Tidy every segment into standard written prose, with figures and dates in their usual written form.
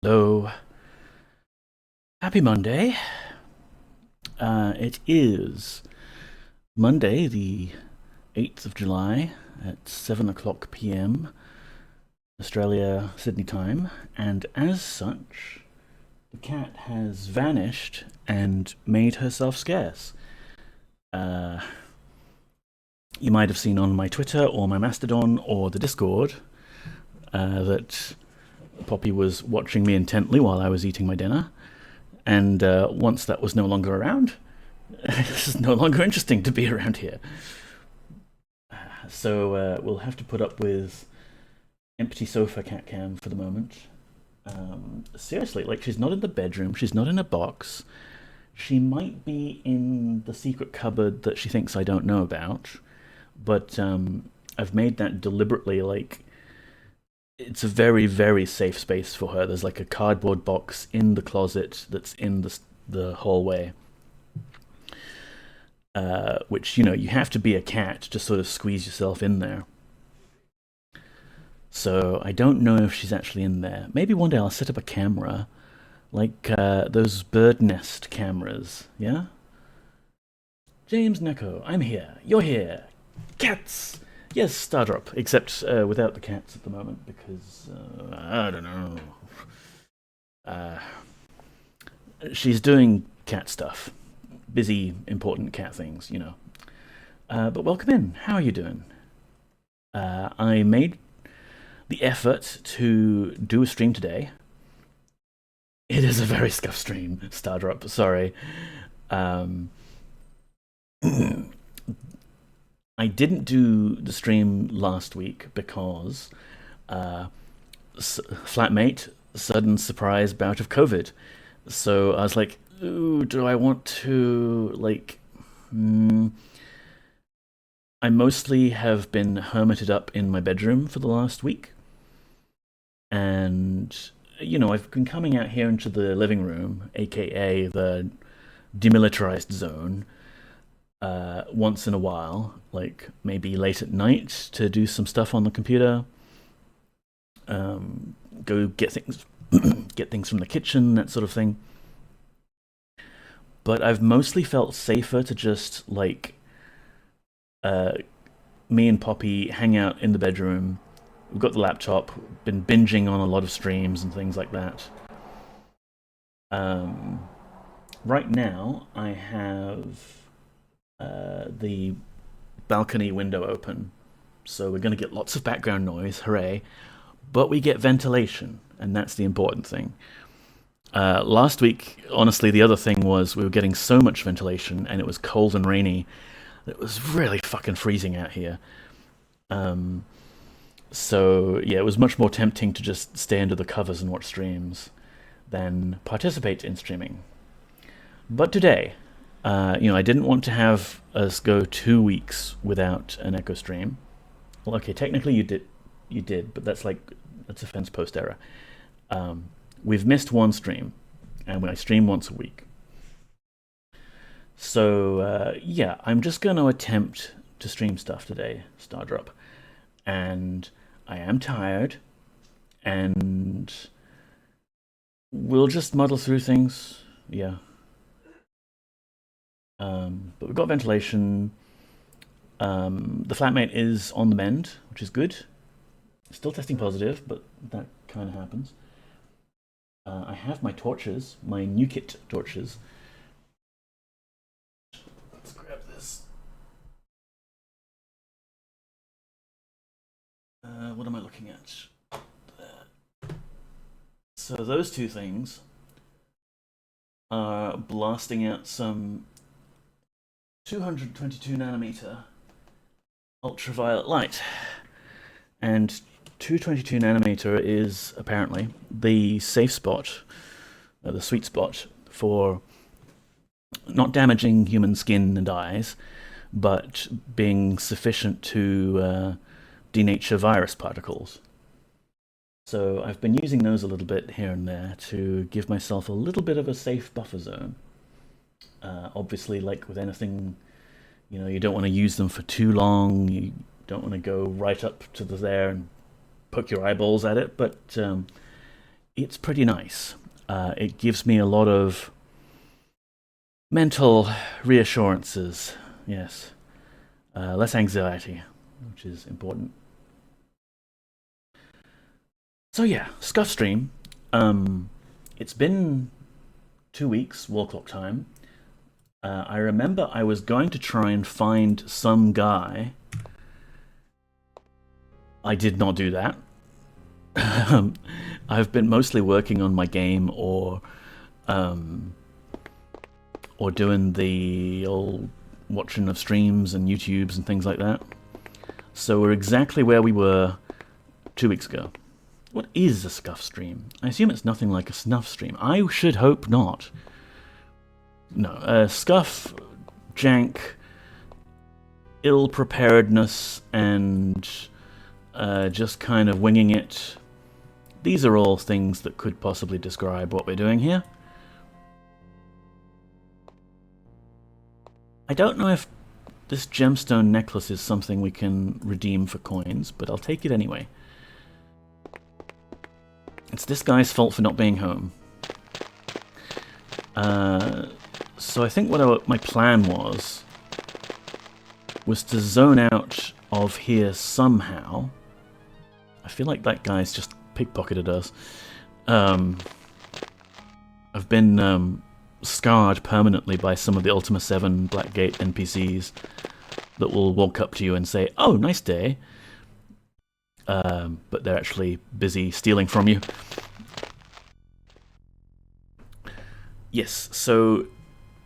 Hello. Happy Monday. It is Monday, the 8th of July at 7 o'clock p.m. Australia, Sydney time, and as such, the cat has vanished and made herself scarce. Uh, you might have seen on my Twitter or my Mastodon or the Discord that Poppy was watching me intently while I was eating my dinner. And once that was no longer around, this is no longer interesting to be around here. So we'll have to put up with empty sofa cat cam for the moment. Seriously, like she's not in the bedroom, she's not in a box. She might be in the secret cupboard that she thinks I don't know about, but I've made that deliberately. Like it's a very very safe space for her. There's like a cardboard box in the closet that's in the hallway, which you have to be a cat to sort of squeeze yourself in there. So I don't know if she's actually in there. Maybe one day I'll set up a camera, like those bird nest cameras. Yeah. James Neko, I'm here. You're here. Cats. Yes, Stardrop, except without the cats at the moment because I don't know. Uh, she's doing cat stuff, busy, important cat things. But welcome in. How are you doing? I made the effort to do a stream today. It is a very scuffed stream, Stardrop. Sorry. Um, I didn't do the stream last week because uh, flatmate sudden surprise bout of COVID. So I was like, ooh, do I want to like? Mm, I mostly have been hermited up in my bedroom for the last week, and I've been coming out here into the living room, aka the demilitarized zone, once in a while, like maybe late at night to do some stuff on the computer, go get things, get things from the kitchen, that sort of thing. But I've mostly felt safer to just like uh, me and Poppy hang out in the bedroom. We've got the laptop, been binging on a lot of streams and things like that. Um, right now, I have the balcony window open, so we're going to get lots of background noise, hooray! But we get ventilation, and that's the important thing. Last week, honestly, the other thing was we were getting so much ventilation, and it was cold and rainy. It was really fucking freezing out here. Um, so yeah, it was much more tempting to just stay under the covers and watch streams than participate in streaming. But today, I didn't want to have us go 2 weeks without an Echo stream. Well, okay, technically you did, but that's a fence post error. Um, we've missed one stream, and I stream once a week. So yeah, I'm just going to attempt to stream stuff today, Stardrop, and I am tired, and we'll just muddle through things. Yeah. But we've got ventilation. The flatmate is on the mend, which is good. Still testing positive, but that kind of happens. I have my torches, my new kit torches. Let's grab this. What am I looking at? So those two things are blasting out some 222 nanometer ultraviolet light. And 222 nanometer is apparently the safe spot, the sweet spot for not damaging human skin and eyes, but being sufficient to denature virus particles. So I've been using those a little bit here and there to give myself a little bit of a safe buffer zone. Obviously, like with anything, you don't want to use them for too long. You don't want to go right up to there and poke your eyeballs at it. But it's pretty nice. It gives me a lot of mental reassurances. Yes. Less anxiety, which is important. So yeah, Scuff Stream. It's been 2 weeks, wall clock time. I remember I was going to try and find some guy. I did not do that. I've been mostly working on my game or doing the old watching of streams and YouTubes and things like that. So we're exactly where we were 2 weeks ago. What is a scuff stream? I assume it's nothing like a snuff stream. I should hope not. No, scuff, jank, ill-preparedness, and just kind of winging it. These are all things that could possibly describe what we're doing here. I don't know if this gemstone necklace is something we can redeem for coins, but I'll take it anyway. It's this guy's fault for not being home. So I think what my plan was to zone out of here somehow. I feel like that guy's just pickpocketed us. I've been scarred permanently by some of the Ultima VII Blackgate NPCs that will walk up to you and say, "Oh, nice day," but they're actually busy stealing from you. Yes, so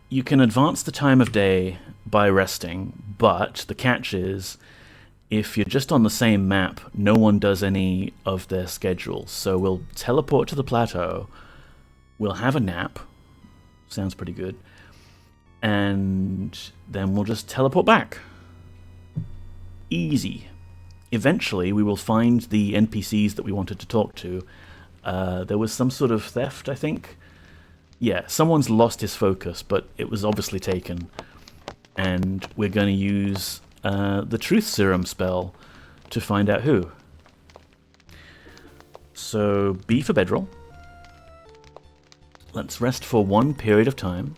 you can advance the time of day by resting, but the catch is, if you're just on the same map, no one does any of their schedules. So we'll teleport to the plateau, we'll have a nap, sounds pretty good, and then we'll just teleport back. Easy. Eventually we will find the NPCs that we wanted to talk to. There was some sort of theft, I think. Yeah, someone's lost his focus, but it was obviously taken. And we're going to use the Truth Serum spell to find out who. So, B for bedroll. Let's rest for 1 period of time.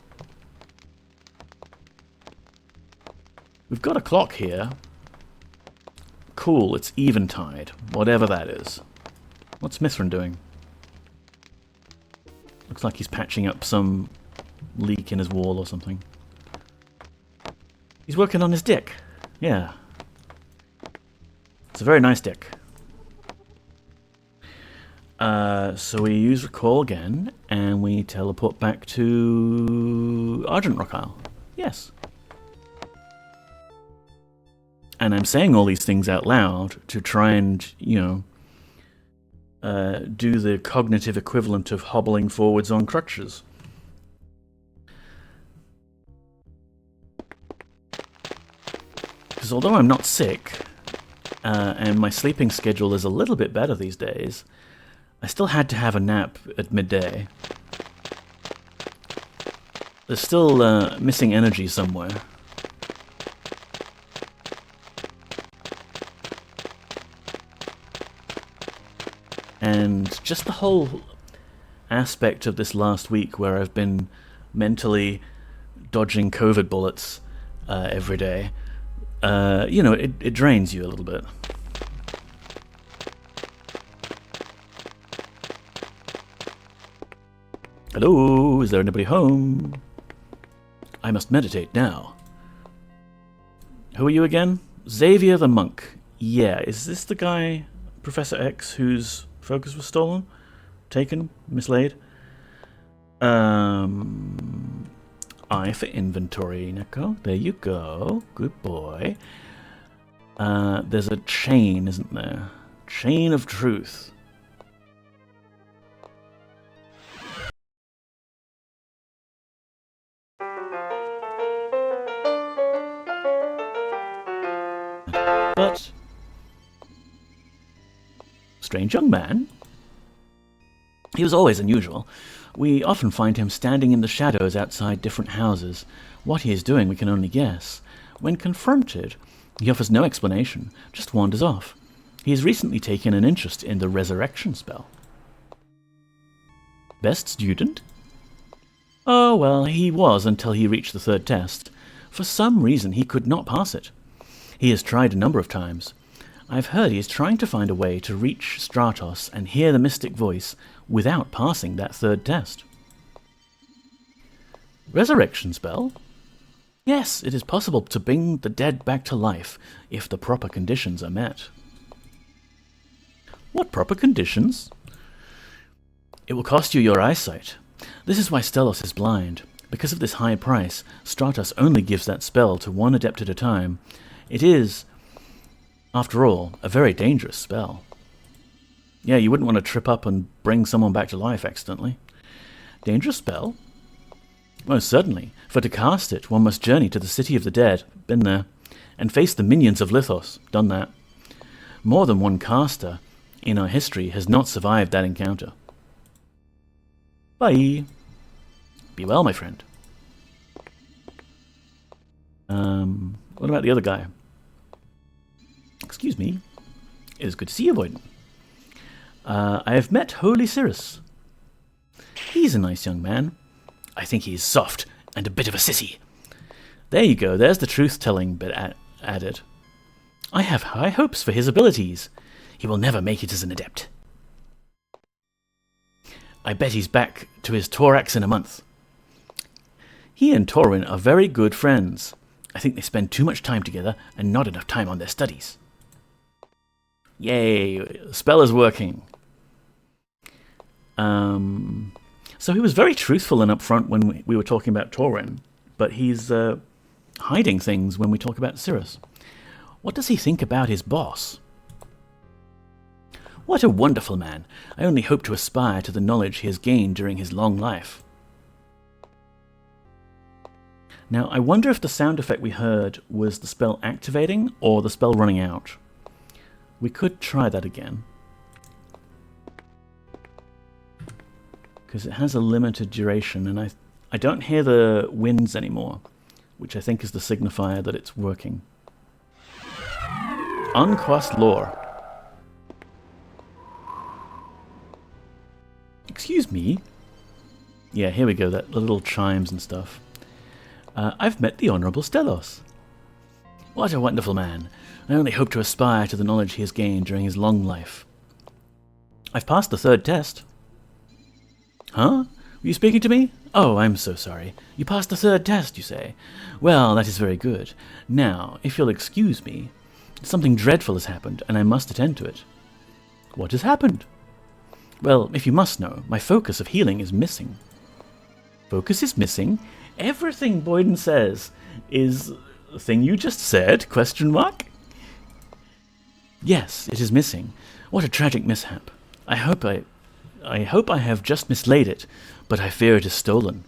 We've got a clock here. Cool, it's eventide, whatever that is. What's Mithrin doing? Looks like he's patching up some leak in his wall or something. He's working on his dick. Yeah. It's a very nice dick. So we use recall again, and we teleport back to Argent Rock Isle. Yes. And I'm saying all these things out loud to try and, do the cognitive equivalent of hobbling forwards on crutches. Because although I'm not sick, and my sleeping schedule is a little bit better these days, I still had to have a nap at midday. There's still missing energy somewhere. And just the whole aspect of this last week where I've been mentally dodging COVID bullets every day, it drains you a little bit. Hello, is there anybody home? I must meditate now. Who are you again? Xavier the monk. Yeah, is this the guy, Professor X, whose focus was stolen? Taken? Mislaid? I for inventory, Neko. There you go. Good boy. There's a chain, isn't there? Chain of truth. But strange young man. He was always unusual. We often find him standing in the shadows outside different houses. What he is doing we can only guess. When confronted, he offers no explanation, just wanders off. He has recently taken an interest in the resurrection spell. Best student? Oh, well, he was until he reached the third test. For some reason, he could not pass it. He has tried a number of times. I've heard he is trying to find a way to reach Stratos and hear the mystic voice without passing that third test. Resurrection spell? Yes, it is possible to bring the dead back to life if the proper conditions are met. What proper conditions? It will cost you your eyesight. This is why Stellos is blind. Because of this high price, Stratos only gives that spell to one adept at a time. It is, after all, a very dangerous spell. Yeah, you wouldn't want to trip up and bring someone back to life accidentally. Dangerous spell? Most certainly, for to cast it, one must journey to the city of the dead, been there, and face the minions of Lithos, done that. More than one caster in our history has not survived that encounter. Bye. Be well, my friend. What about the other guy? Excuse me. It is good to see you, Voiden. I have met Holy Cyrrus. He's a nice young man. I think he's soft and a bit of a sissy. There you go, there's the truth-telling bit added. I have high hopes for his abilities. He will never make it as an adept. I bet he's back to his thorax in a month. He and Torwin are very good friends. I think they spend too much time together and not enough time on their studies. Yay, the spell is working. So he was very truthful and upfront when we were talking about Torwin, but he's hiding things when we talk about Cyrrus. What does he think about his boss? What a wonderful man. I only hope to aspire to the knowledge he has gained during his long life. Now, I wonder if the sound effect we heard was the spell activating or the spell running out. We could try that again, because it has a limited duration, and I don't hear the winds anymore, which I think is the signifier that it's working. Unquest lore. Excuse me? Yeah, here we go, the little chimes and stuff. I've met the Honourable Stellos. What a wonderful man. I only hope to aspire to the knowledge he has gained during his long life. I've passed the third test. Huh? Were you speaking to me? Oh, I'm so sorry. You passed the third test, you say? Well, that is very good. Now, if you'll excuse me, something dreadful has happened, and I must attend to it. What has happened? Well, if you must know, my focus of healing is missing. Focus is missing? Everything Boyden says is the thing you just said, question mark? Yes, it is missing. What a tragic mishap. I hope I have just mislaid it, but I fear it is stolen.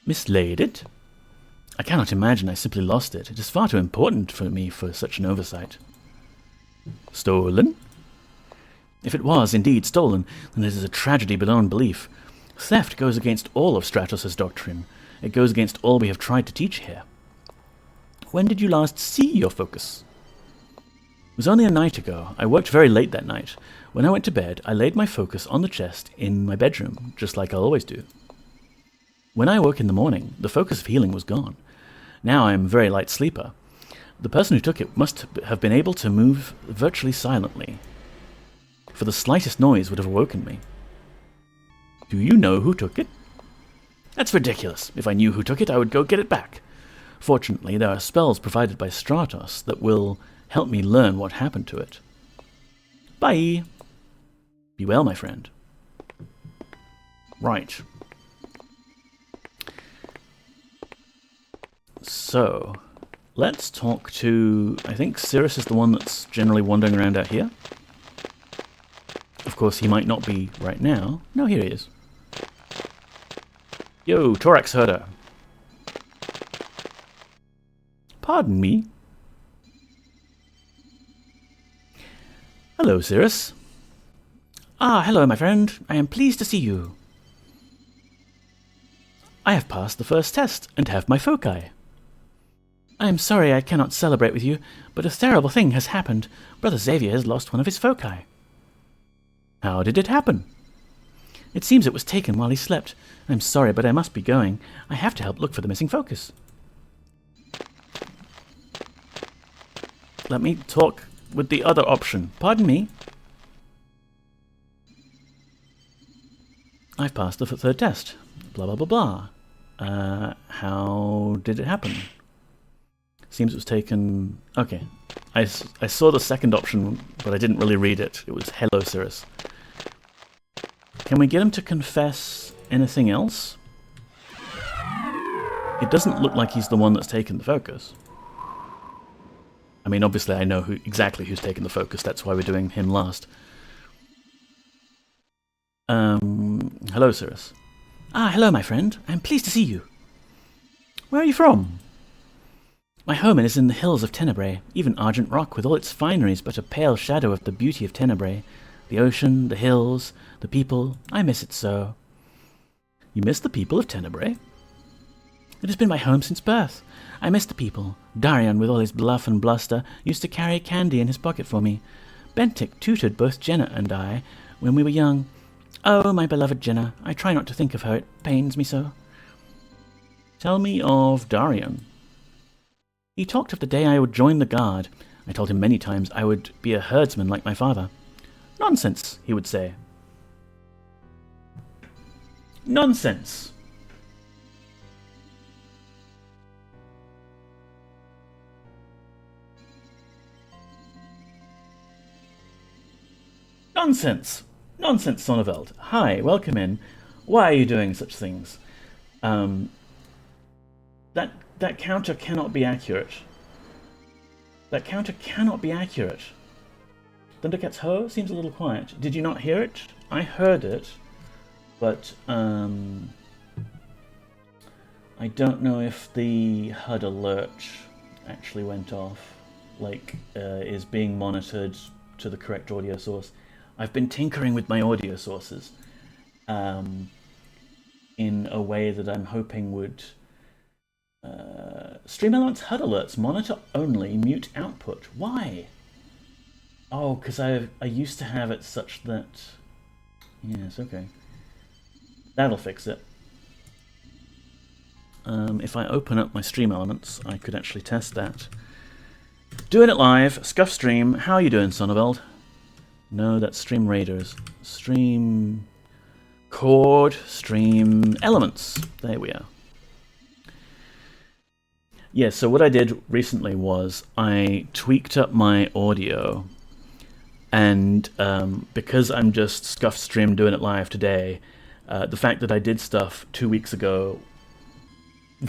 Mislaid it? I cannot imagine I simply lost it. It is far too important for me for such an oversight. Stolen? If it was indeed stolen, then it is a tragedy beyond belief. Theft goes against all of Stratos' doctrine. It goes against all we have tried to teach here. When did you last see your focus? It was only a night ago. I worked very late that night. When I went to bed, I laid my focus on the chest in my bedroom, just like I always do. When I woke in the morning, the focus of healing was gone. Now I am a very light sleeper. The person who took it must have been able to move virtually silently, for the slightest noise would have awoken me. Do you know who took it? That's ridiculous. If I knew who took it, I would go get it back. Fortunately, there are spells provided by Stratos that will help me learn what happened to it. Bye. Be well, my friend. Right. So, let's talk to... I think Cyrrus is the one that's generally wandering around out here. Of course, he might not be right now. No, here he is. Yo, Thorax Herder. Pardon me. Hello, Cyrrus. Ah, hello, my friend. I am pleased to see you. I have passed the first test and have my foci. I am sorry I cannot celebrate with you, but a terrible thing has happened. Brother Xavier has lost one of his foci. How did it happen? It seems it was taken while he slept. I'm sorry, but I must be going. I have to help look for the missing focus. Let me talk with the other option. Pardon me? I've passed the third test. Blah, blah, blah, blah. How did it happen? Seems it was taken... Okay. I saw the second option, but I didn't really read it. It was hello, Cyrrus. Can we get him to confess anything else? It doesn't look like he's the one that's taken the focus. I mean, obviously I know exactly who's taken the focus. That's why we're doing him last. Hello, Cyrrus. Ah, hello, my friend. I'm pleased to see you. Where are you from? My home is in the hills of Tenebrae. Even Argent Rock, with all its fineries, but a pale shadow of the beauty of Tenebrae. The ocean, the hills, the people. I miss it so. You miss the people of Tenebrae? It has been my home since birth. I miss the people. Darion, with all his bluff and bluster, used to carry candy in his pocket for me. Bentic tutored both Jenna and I when we were young. Oh, my beloved Jenna. I try not to think of her. It pains me so. Tell me of Darion. He talked of the day I would join the guard. I told him many times I would be a herdsman like my father. Nonsense, he would say. Nonsense. Nonsense. Nonsense, Sonneveld. Hi, welcome in. Why are you doing such things? That counter cannot be accurate. That counter cannot be accurate. Thundercat's ho seems a little quiet. Did you not hear it? I heard it, but I don't know if the HUD alert actually went off, like is being monitored to the correct audio source. I've been tinkering with my audio sources in a way that I'm hoping would stream elements HUD alerts, monitor only, mute output. Why? Oh, because I used to have it such that... Yes, okay. That'll fix it. If I open up my stream elements, I could actually test that. Doing it live, Scuff Stream. How are you doing, Sonneveld? No, that's Stream Raiders. Stream... Chord, Stream Elements. There we are. Yeah, so what I did recently was I tweaked up my audio, and because I'm just Scuff Stream doing it live today, the fact that I did stuff 2 weeks ago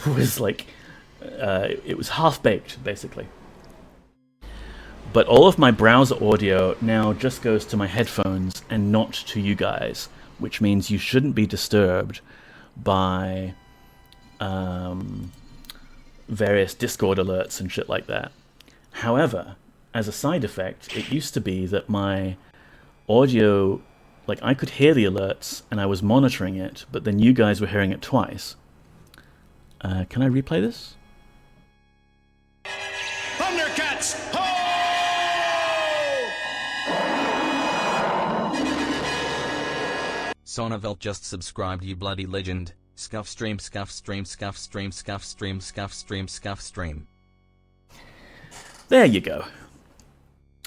was like, it was half-baked, basically. But all of my browser audio now just goes to my headphones and not to you guys, which means you shouldn't be disturbed by various Discord alerts and shit like that. However, as a side effect, it used to be that my audio, like I could hear the alerts and I was monitoring it, but then you guys were hearing it twice. Can I replay this? Thundercats! Ho! Sonneveld just subscribed, you bloody legend. Scuff stream, scuff stream, scuff stream, scuff stream, scuff stream, scuff stream. There you go.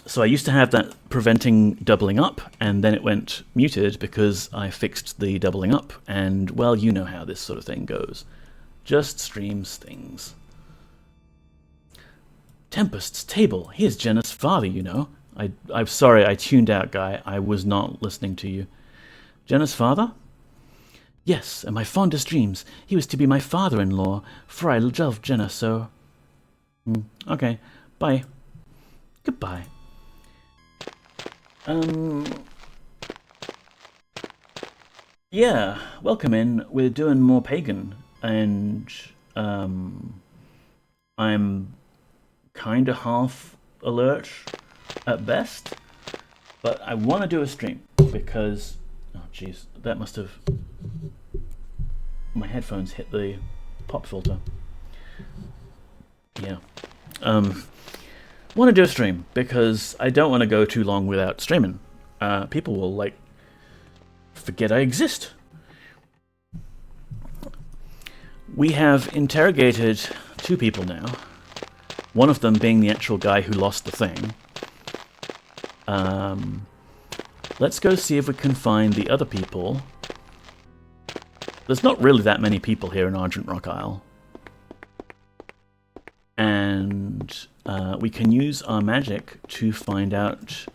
So I used to have that preventing doubling up, and then it went muted because I fixed the doubling up, and well, you know how this sort of thing goes. Just streams things. Tempest's table. Here's Jenna's father, you know. I'm sorry, I tuned out, guy. I was not listening to you. Jenna's father? Yes, and my fondest dreams. He was to be my father-in-law, for I love Jenna so. Okay, bye. Goodbye. Yeah, welcome in. We're doing more Pagan, and I'm kind of half alert at best, but I want to do a stream because, oh jeez, that must have, my headphones hit the pop filter. Yeah. Want to do a stream because I don't want to go too long without streaming. People will like forget I exist. We have interrogated 2 people now. One of them being the actual guy who lost the thing. Let's go see if we can find the other people. There's not really that many people here in Argent Rock Isle. And we can use our magic to find out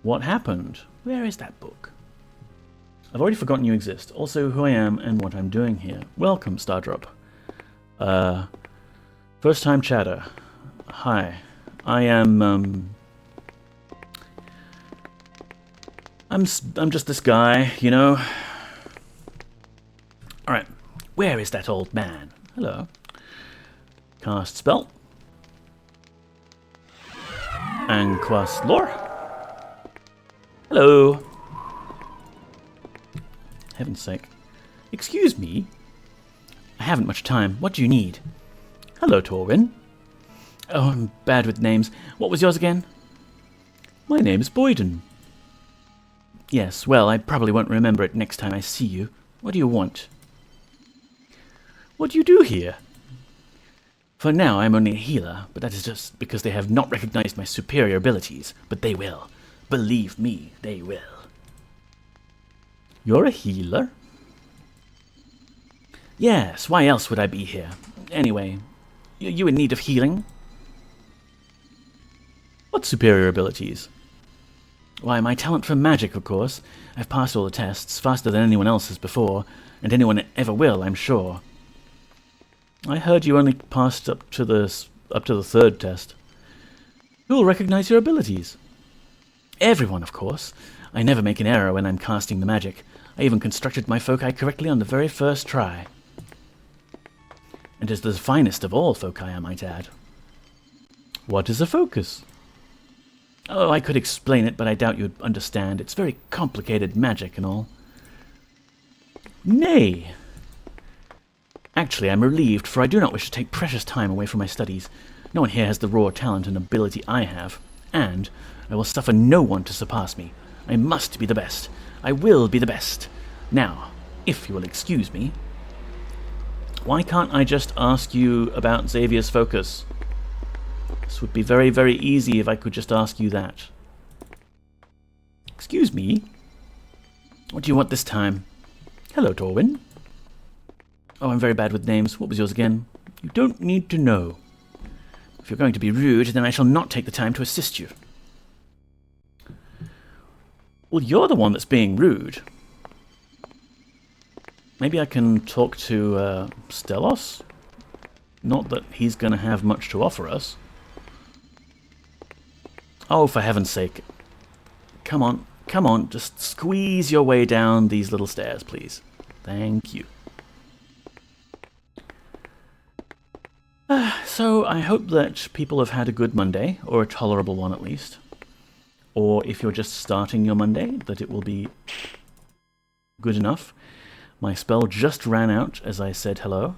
what happened. Where is that book? I've already forgotten you exist. Also, who I am and what I'm doing here. Welcome, Stardrop. First time chatter. Hi. I am, I'm just this guy, you know. Alright. Where is that old man? Hello. Cast spell. And cast lore. Hello. Heaven's sake. Excuse me? I haven't much time. What do you need? Hello, Torwin. Oh, I'm bad with names. What was yours again? My name is Boyden. Yes, well, I probably won't remember it next time I see you. What do you want? What do you do here? For now, I'm only a healer, but that is just because they have not recognized my superior abilities. But they will. Believe me, they will. You're a healer? Yes, why else would I be here? Anyway, you in need of healing? What superior abilities? Why, my talent for magic, of course. I've passed all the tests, faster than anyone else has before, and anyone ever will, I'm sure. I heard you only passed up to the 3rd test. Who will recognize your abilities? Everyone, of course. I never make an error when I'm casting the magic. I even constructed my foci correctly on the very first try. And is the finest of all foci, I might add. What is a focus? Oh, I could explain it, but I doubt you'd understand. It's very complicated magic and all. Nay. Actually, I'm relieved, for I do not wish to take precious time away from my studies. No one here has the raw talent and ability I have, and I will suffer no one to surpass me. I must be the best. I will be the best. Now, if you will excuse me, why can't I just ask you about Xavier's focus? This would be very, very easy if I could just ask you that. Excuse me? What do you want this time? Hello, Torwin. Oh, I'm very bad with names. What was yours again? You don't need to know. If you're going to be rude, then I shall not take the time to assist you. Well, you're the one that's being rude. Maybe I can talk to Stellos? Not that he's going to have much to offer us. Oh, for heaven's sake. Come on, just squeeze your way down these little stairs, please. Thank you. So, I hope that people have had a good Monday, or a tolerable one at least. Or if you're just starting your Monday, that it will be good enough. My spell just ran out as I said hello.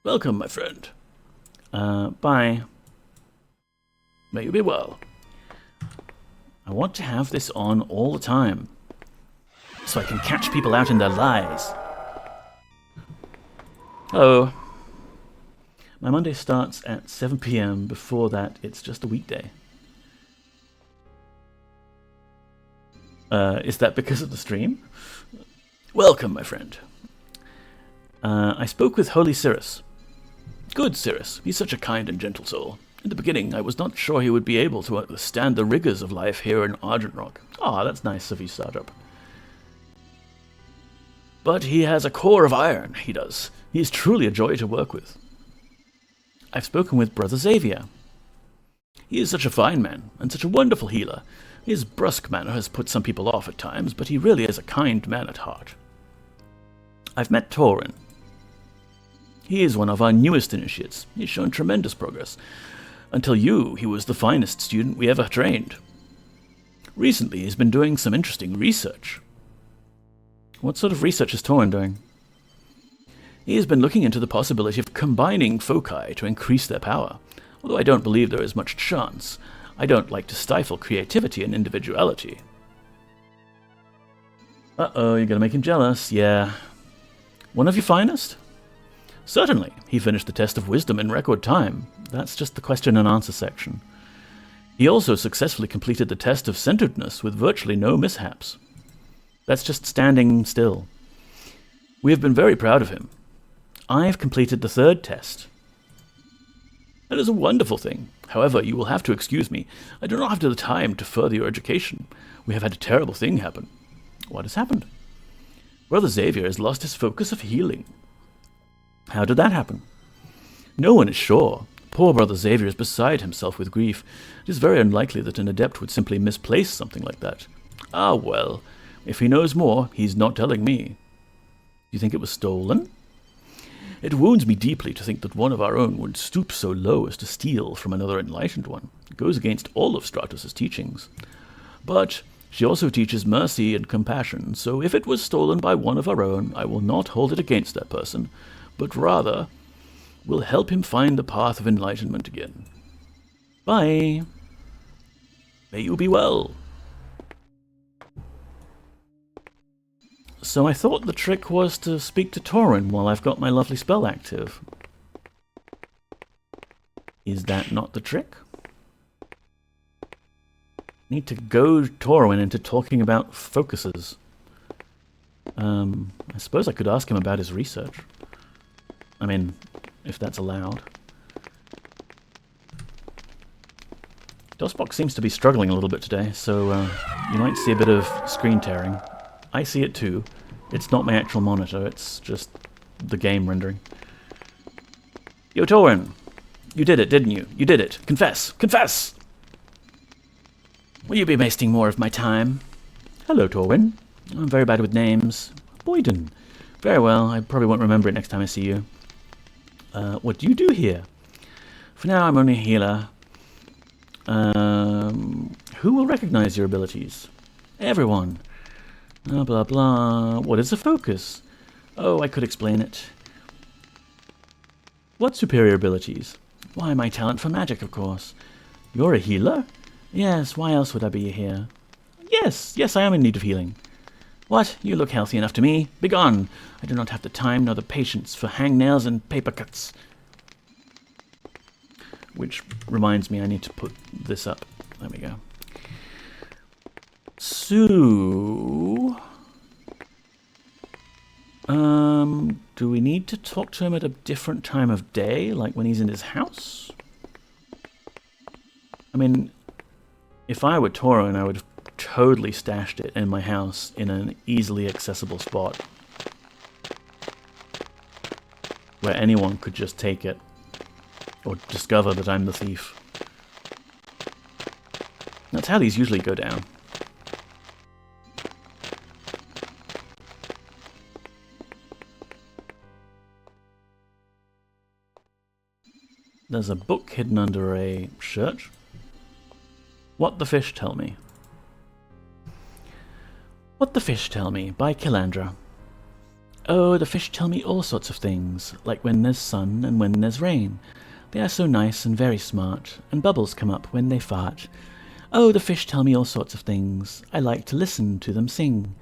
Welcome, my friend. Bye. May you be well. I want to have this on all the time, so I can catch people out in their lies. Hello. My Monday starts at 7 PM. Before that, it's just a weekday. Is that because of the stream? Welcome, my friend. I spoke with Holy Cyrrus. Good Cyrrus. He's such a kind and gentle soul. In the beginning, I was not sure he would be able to withstand the rigors of life here in Argent Rock. Ah, that's nice of you, Stardrop. But he has a core of iron, he does. He is truly a joy to work with. I've spoken with Brother Xavier. He is such a fine man, and such a wonderful healer. His brusque manner has put some people off at times, but he really is a kind man at heart. I've met Torwin. He is one of our newest initiates. He's shown tremendous progress. Until you, he was the finest student we ever trained. Recently, he's been doing some interesting research. What sort of research is Torwin doing? He has been looking into the possibility of combining foci to increase their power, although I don't believe there is much chance. I don't like to stifle creativity and individuality. Uh-oh, you're gonna make him jealous. Yeah. One of your finest? Certainly. He finished the test of wisdom in record time. That's just the question and answer section. He also successfully completed the test of centeredness with virtually no mishaps. That's just standing still. We have been very proud of him. I've completed the third test. That is a wonderful thing. However, you will have to excuse me. I do not have the time to further your education. We have had a terrible thing happen. What has happened? Brother Xavier has lost his focus of healing. How did that happen? No one is sure. Poor Brother Xavier is beside himself with grief. It is very unlikely that an adept would simply misplace something like that. Ah, well, if he knows more, he's not telling me. You think it was stolen? It wounds me deeply to think that one of our own would stoop so low as to steal from another enlightened one. It goes against all of Stratos' teachings. But she also teaches mercy and compassion, so if it was stolen by one of our own, I will not hold it against that person, but rather will help him find the path of enlightenment again. Bye. May you be well. So I thought the trick was to speak to Torwin while I've got my lovely spell active. Is that not the trick? Need to goad Torwin into talking about focuses. I suppose I could ask him about his research. I mean, if that's allowed. DOSBox seems to be struggling a little bit today, so you might see a bit of screen tearing. I see it too. It's not my actual monitor, it's just the game rendering. Yo, Torwin! You did it, didn't you? You did it! Confess! Confess! Will you be wasting more of my time? Hello, Torwin. I'm very bad with names. Boyden. Very well, I probably won't remember it next time I see you. What do you do here? For now, I'm only a healer. Who will recognize your abilities? Everyone. Blah, blah, blah. What is a focus? Oh, I could explain it. What superior abilities? Why, my talent for magic, of course. You're a healer? Yes, why else would I be here? Yes, I am in need of healing. What? You look healthy enough to me. Begone! I do not have the time nor the patience for hangnails and paper cuts. Which reminds me, I need to put this up. There we go. So, do we need to talk to him at a different time of day, like when he's in his house? I mean, if I were Torwin, I would have totally stashed it in my house in an easily accessible spot where anyone could just take it or discover that I'm the thief. That's how these usually go down. There's a book hidden under a shirt. What the Fish Tell Me. What the Fish Tell Me by Kilandra. Oh, the fish tell me all sorts of things, like when there's sun and when there's rain. They are so nice and very smart, and bubbles come up when they fart. Oh, the fish tell me all sorts of things. I like to listen to them sing.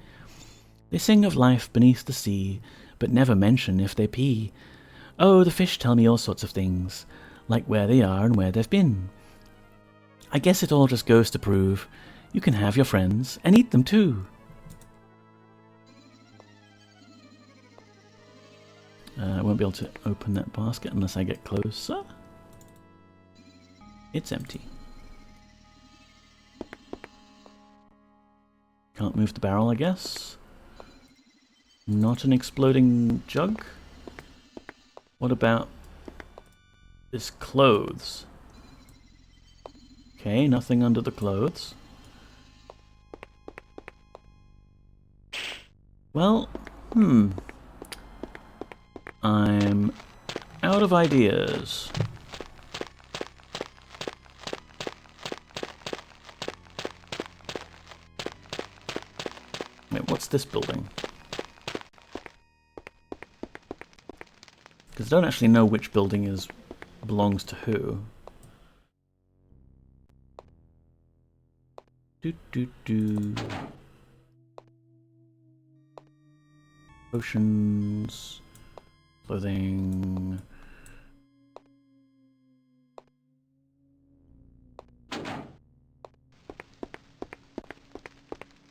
They sing of life beneath the sea, but never mention if they pee. Oh, the fish tell me all sorts of things, like where they are and where they've been. I guess it all just goes to prove you can have your friends and eat them too. I won't be able to open that basket unless I get closer. It's empty. Can't move the barrel, I guess. Not an exploding jug. What about this clothes? Okay, nothing under the clothes. Well, I'm out of ideas. Wait, what's this building? Because I don't actually know which building belongs to who. Potions. Clothing.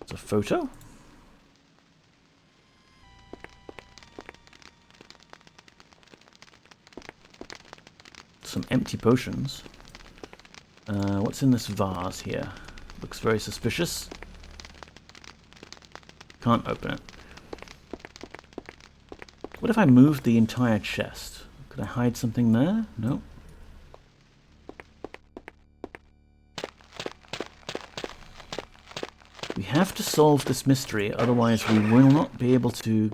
It's a photo. Some empty potions. What's in this vase here? Looks very suspicious. Can't open it. What if I moved the entire chest? Could I hide something there? No. We have to solve this mystery, otherwise we will not be able to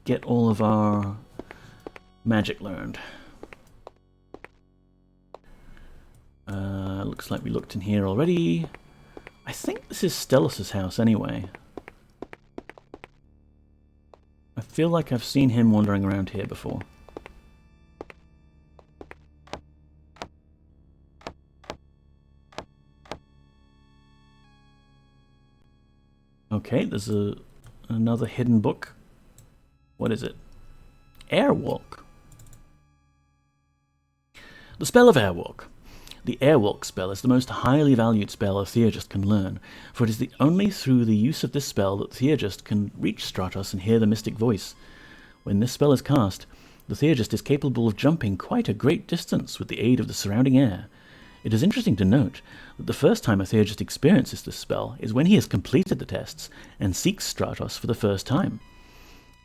get all of our magic learned. Looks like we looked in here already. I think this is Stellos' house anyway. I feel like I've seen him wandering around here before. Okay, there's another hidden book. What is it? Airwalk. The spell of Airwalk. The Airwalk spell is the most highly valued spell a Theurgist can learn, for it is only through the use of this spell that the Theurgist can reach Stratos and hear the mystic voice. When this spell is cast, the Theurgist is capable of jumping quite a great distance with the aid of the surrounding air. It is interesting to note that the first time a Theurgist experiences this spell is when he has completed the tests and seeks Stratos for the first time.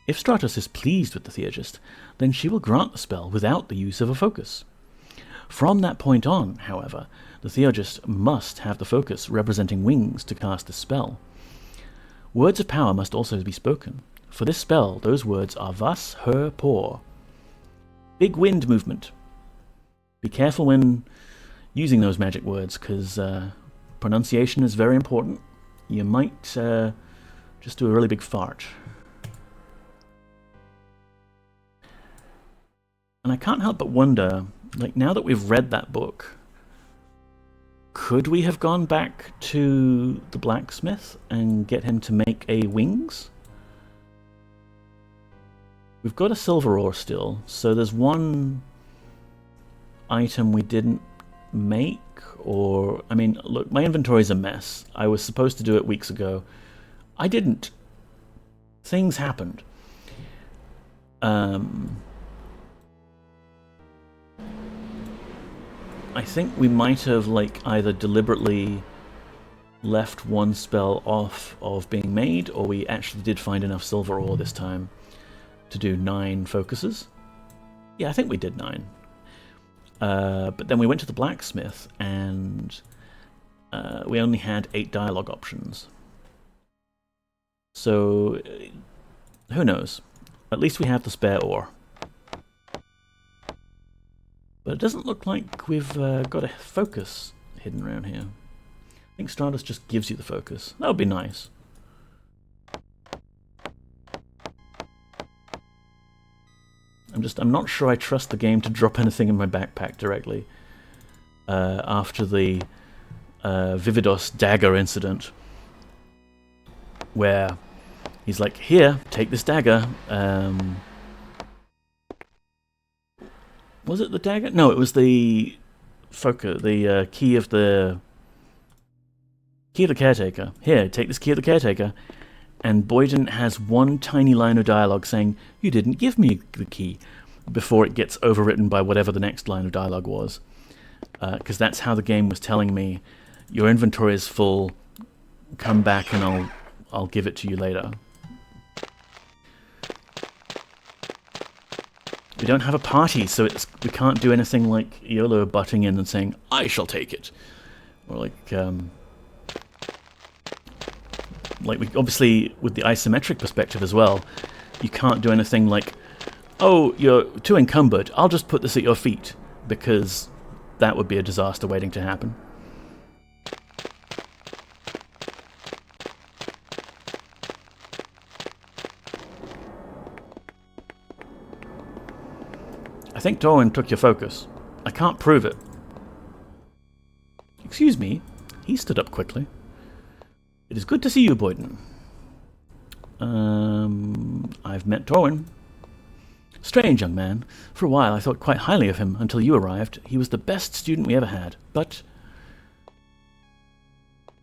If Stratos is pleased with the Theurgist, then she will grant the spell without the use of a focus. From that point on, however, the Theurgist must have the focus representing wings to cast the spell. Words of power must also be spoken. For this spell, those words are vas, her, por. Big wind movement. Be careful when using those magic words, because pronunciation is very important. You might just do a really big fart. And I can't help but wonder, like, now that we've read that book, could we have gone back to the blacksmith and get him to make a wings? We've got a silver ore still, so there's one item we didn't make, or... I mean, look, my inventory's a mess. I was supposed to do it weeks ago. I didn't. Things happened. I think we might have, like, either deliberately left one spell off of being made, or we actually did find enough silver ore this time to do 9 focuses. Yeah, I think we did 9. But then we went to the blacksmith, and we only had 8 dialogue options. So, who knows? At least we have the spare ore. But it doesn't look like we've got a focus hidden around here. I think Stratos just gives you the focus. That would be nice. I'm not sure I trust the game to drop anything in my backpack directly. After the Vividos dagger incident, where he's like, "Here, take this dagger." Was it the dagger? No, it was the focus, the key of the caretaker. Here, take this key of the caretaker. And Boyden has one tiny line of dialogue saying, "You didn't give me the key," before it gets overwritten by whatever the next line of dialogue was. Because that's how the game was telling me, your inventory is full, come back and I'll give it to you later. We don't have a party, so we can't do anything like YOLO butting in and saying, "I shall take it." Or like we obviously, with the isometric perspective as well, you can't do anything like, "Oh, you're too encumbered, I'll just put this at your feet," because that would be a disaster waiting to happen. I think Torwin took your focus. I can't prove it. Excuse me. He stood up quickly. It is good to see you, Boyden. I've met Torwin. Strange young man. For a while I thought quite highly of him until you arrived. He was the best student we ever had. But...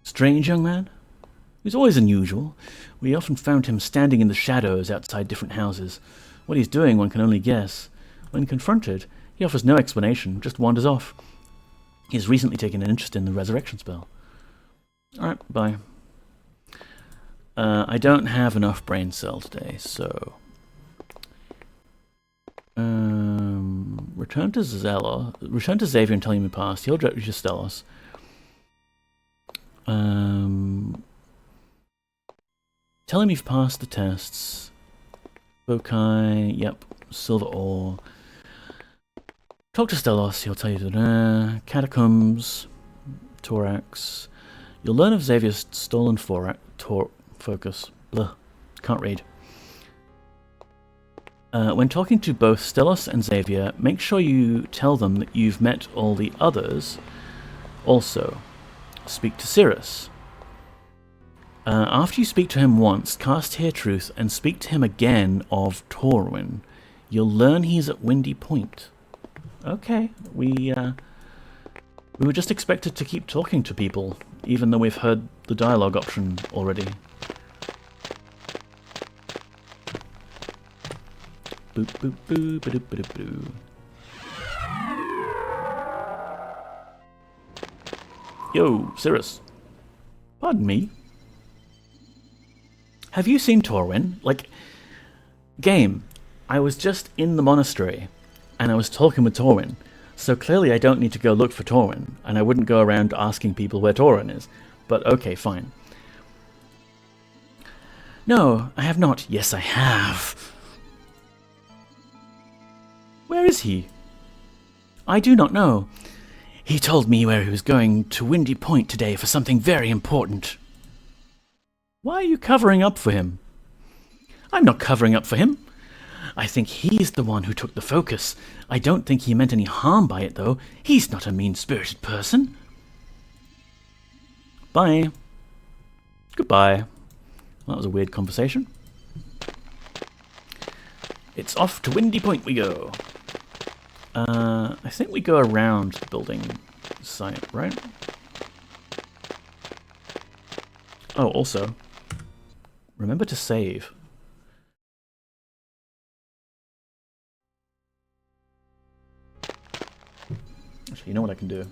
Strange young man? He was always unusual. We often found him standing in the shadows outside different houses. What he's doing one can only guess. When confronted, he offers no explanation, just wanders off. He's recently taken an interest in the resurrection spell. Alright, bye. I don't have enough brain cell today, so... return to Xavier and tell him you passed. He'll direct you to Stellos. Tell him you've passed the tests. Bokai, yep, silver ore. Talk to Stellos, he'll tell you that catacombs, thorax. You'll learn of Xavier's stolen focus. Blah, can't read. When talking to both Stellos and Xavier, make sure you tell them that you've met all the others. Also, speak to Cyrrus. After you speak to him once, cast Hear Truth and speak to him again of Torwin. You'll learn he's at Windy Point. Okay, we were just expected to keep talking to people, even though we've heard the dialogue option already. Boop boop boo ba doop ba doop boo. Yo, Cyrrus. Pardon me. Have you seen Torwin? Like, game. I was just in the monastery, and I was talking with Torwin, so clearly I don't need to go look for Torwin, and I wouldn't go around asking people where Torwin is. But okay, fine. No, I have not. Yes, I have. Where is he? I do not know. He told me where he was going to Windy Point today for something very important. Why are you covering up for him? I'm not covering up for him. I think he's the one who took the focus. I don't think he meant any harm by it, though. He's not a mean-spirited person. Bye. Goodbye. Well, that was a weird conversation. It's off to Windy Point we go. I think we go around the building site, right? Oh, also, remember to save. Actually, you know what I can do?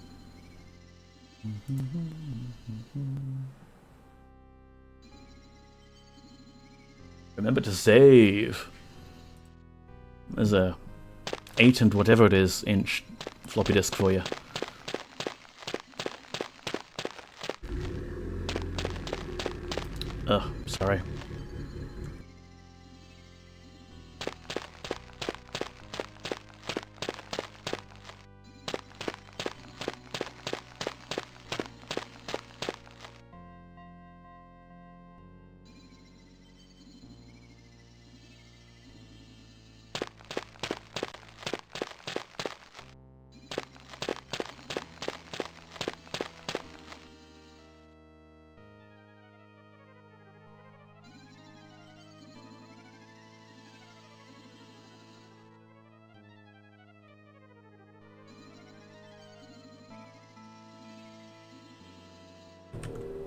Remember to save. There's a 8 and whatever it is inch floppy disk for you. Ugh, sorry.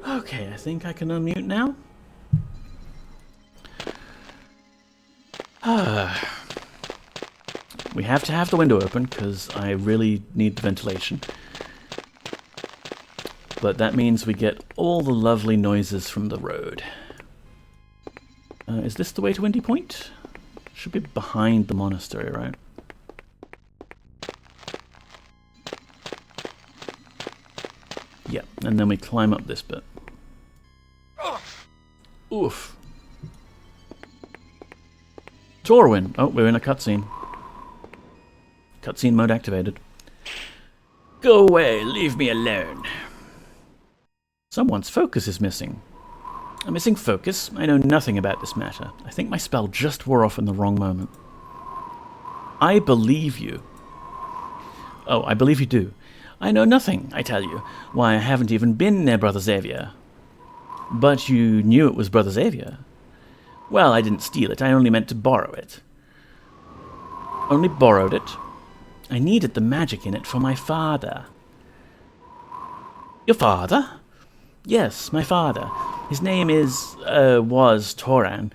Okay, I think I can unmute now. We have to have the window open because I really need the ventilation. But that means we get all the lovely noises from the road. Is this the way to Windy Point? Should be behind the monastery, right? Yeah, and then we climb up this bit. Oof. Torwin! Oh, we're in a cutscene. Cutscene mode activated. Go away, leave me alone. Someone's focus is missing. A missing focus? I know nothing about this matter. I think my spell just wore off in the wrong moment. I believe you. Oh, I believe you do. I know nothing, I tell you. Why, I haven't even been near Brother Xavier. But you knew it was Brother Xavier. Well, I didn't steal it. I only meant to borrow it. Only borrowed it. I needed the magic in it for my father. Your father? Yes, my father. His name was Torwin.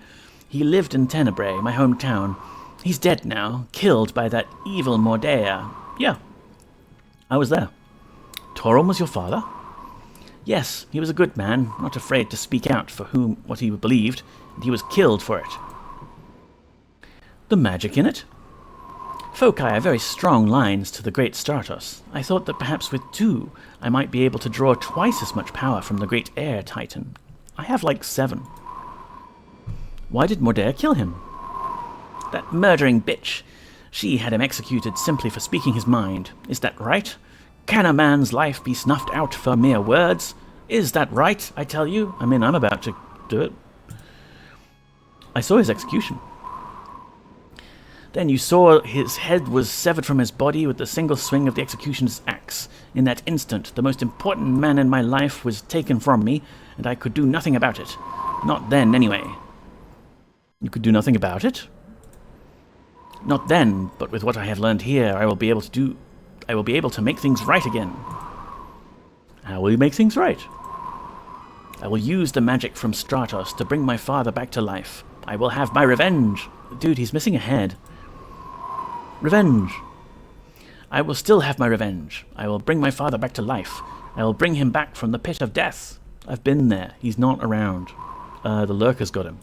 He lived in Tenebrae, my hometown. He's dead now, killed by that evil Mordea. Yeah, I was there. Torwin was your father? Yes, he was a good man, not afraid to speak out for what he believed, and he was killed for it. The magic in it? Foci are very strong lines to the great Stellos. I thought that perhaps with 2, I might be able to draw twice as much power from the great air titan. I have like 7. Why did Mordea kill him? That murdering bitch. She had him executed simply for speaking his mind. Is that right? Can a man's life be snuffed out for mere words? Is that right, I tell you? I mean, I'm about to do it. I saw his execution. Then you saw his head was severed from his body with the single swing of the executioner's axe. In that instant, the most important man in my life was taken from me, and I could do nothing about it. Not then, anyway. You could do nothing about it? Not then, but with what I have learned here, I will be able to make things right again. How will you make things right? I will use the magic from Stratos to bring my father back to life. I will have my revenge. Dude, he's missing a head. Revenge. I will still have my revenge. I will bring my father back to life. I will bring him back from the pit of death. I've been there. He's not around. The lurker's got him.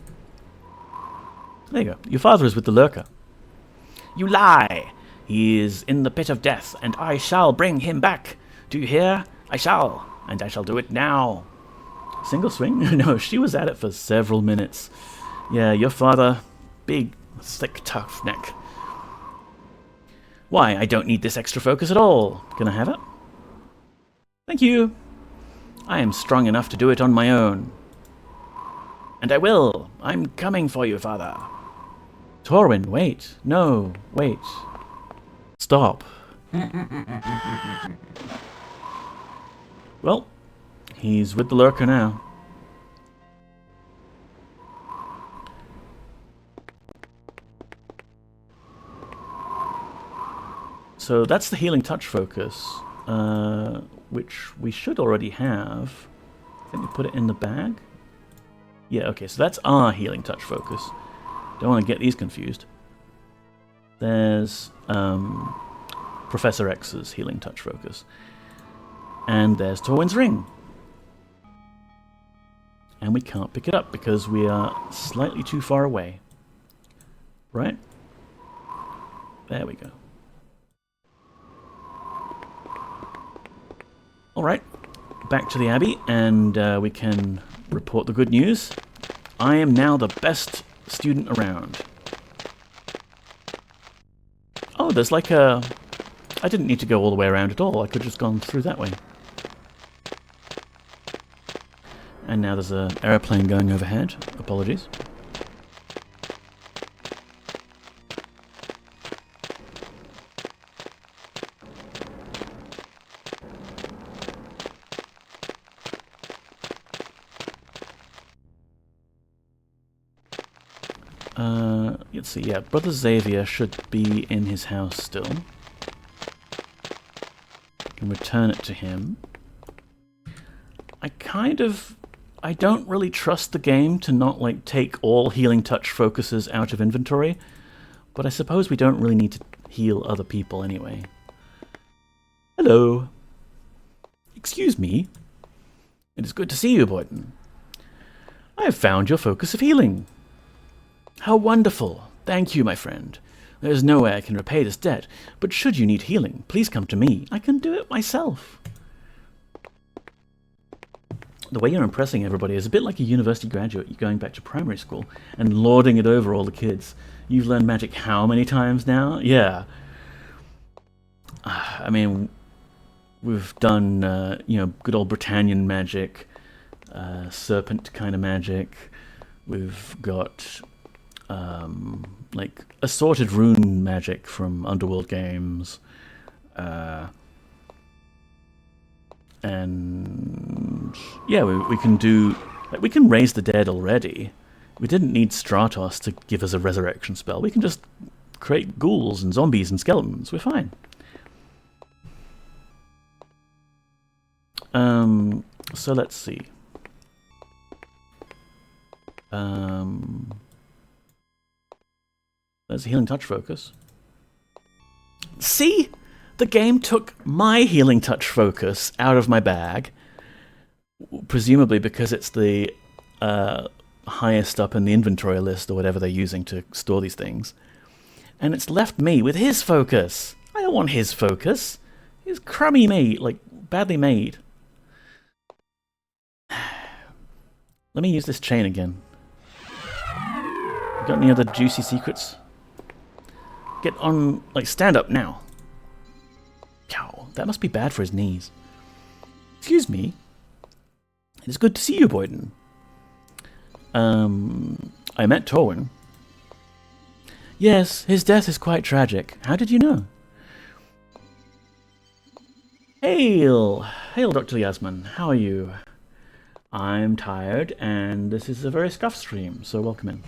There you go. Your father is with the lurker. You lie! He is in the pit of death, and I shall bring him back. Do you hear? I shall. And I shall do it now. Single swing? No, she was at it for several minutes. Yeah, your father, big, thick, tough neck. Why, I don't need this extra focus at all. Can I have it? Thank you. I am strong enough to do it on my own. And I will. I'm coming for you, father. Torwin, wait. No, wait. Stop. Well, he's with the lurker now. So that's the healing touch focus, which we should already have. I think we put it in the bag. Yeah, okay, so that's our healing touch focus. Don't want to get these confused. There's Professor X's healing touch focus. And there's Torwin's ring. And we can't pick it up because we are slightly too far away. Right? There we go. Alright, back to the Abbey, and we can report the good news. I am now the best student around. Oh, there's like a... I didn't need to go all the way around at all. I could have just gone through that way. And now there's an aeroplane going overhead. Apologies. Let's see, yeah, Brother Xavier should be in his house still. Can return it to him. I don't really trust the game to not, like, take all healing touch focuses out of inventory, but I suppose we don't really need to heal other people anyway. Hello. Excuse me. It is good to see you, Boyton. I have found your focus of healing. How wonderful. Thank you, my friend. There is no way I can repay this debt, but should you need healing, please come to me. I can do it myself. The way you're impressing everybody is a bit like a university graduate going back to primary school and lording it over all the kids. You've learned magic how many times now? Yeah. I mean, we've done, good old Britannian magic, serpent kind of magic. We've got... like assorted rune magic from Underworld games, and yeah, we can do, like, we can raise the dead already, We didn't need Stratos to give us a resurrection spell. We can just create ghouls and zombies and skeletons. We're fine. So let's see. There's a healing touch focus. See? The game took my healing touch focus out of my bag. Presumably because it's the highest up in the inventory list or whatever they're using to store these things. And it's left me with his focus. I don't want his focus. He's crummy made, like badly made. Let me use this chain again. Got any other juicy secrets? Get on, like, stand up now. Cow, that must be bad for his knees. Excuse me. It's good to see you, Boyden. I met Torwin. Yes, his death is quite tragic. How did you know? Hail! Hail, Dr. Yasmin. How are you? I'm tired, and this is a very scuffed stream, so welcome in.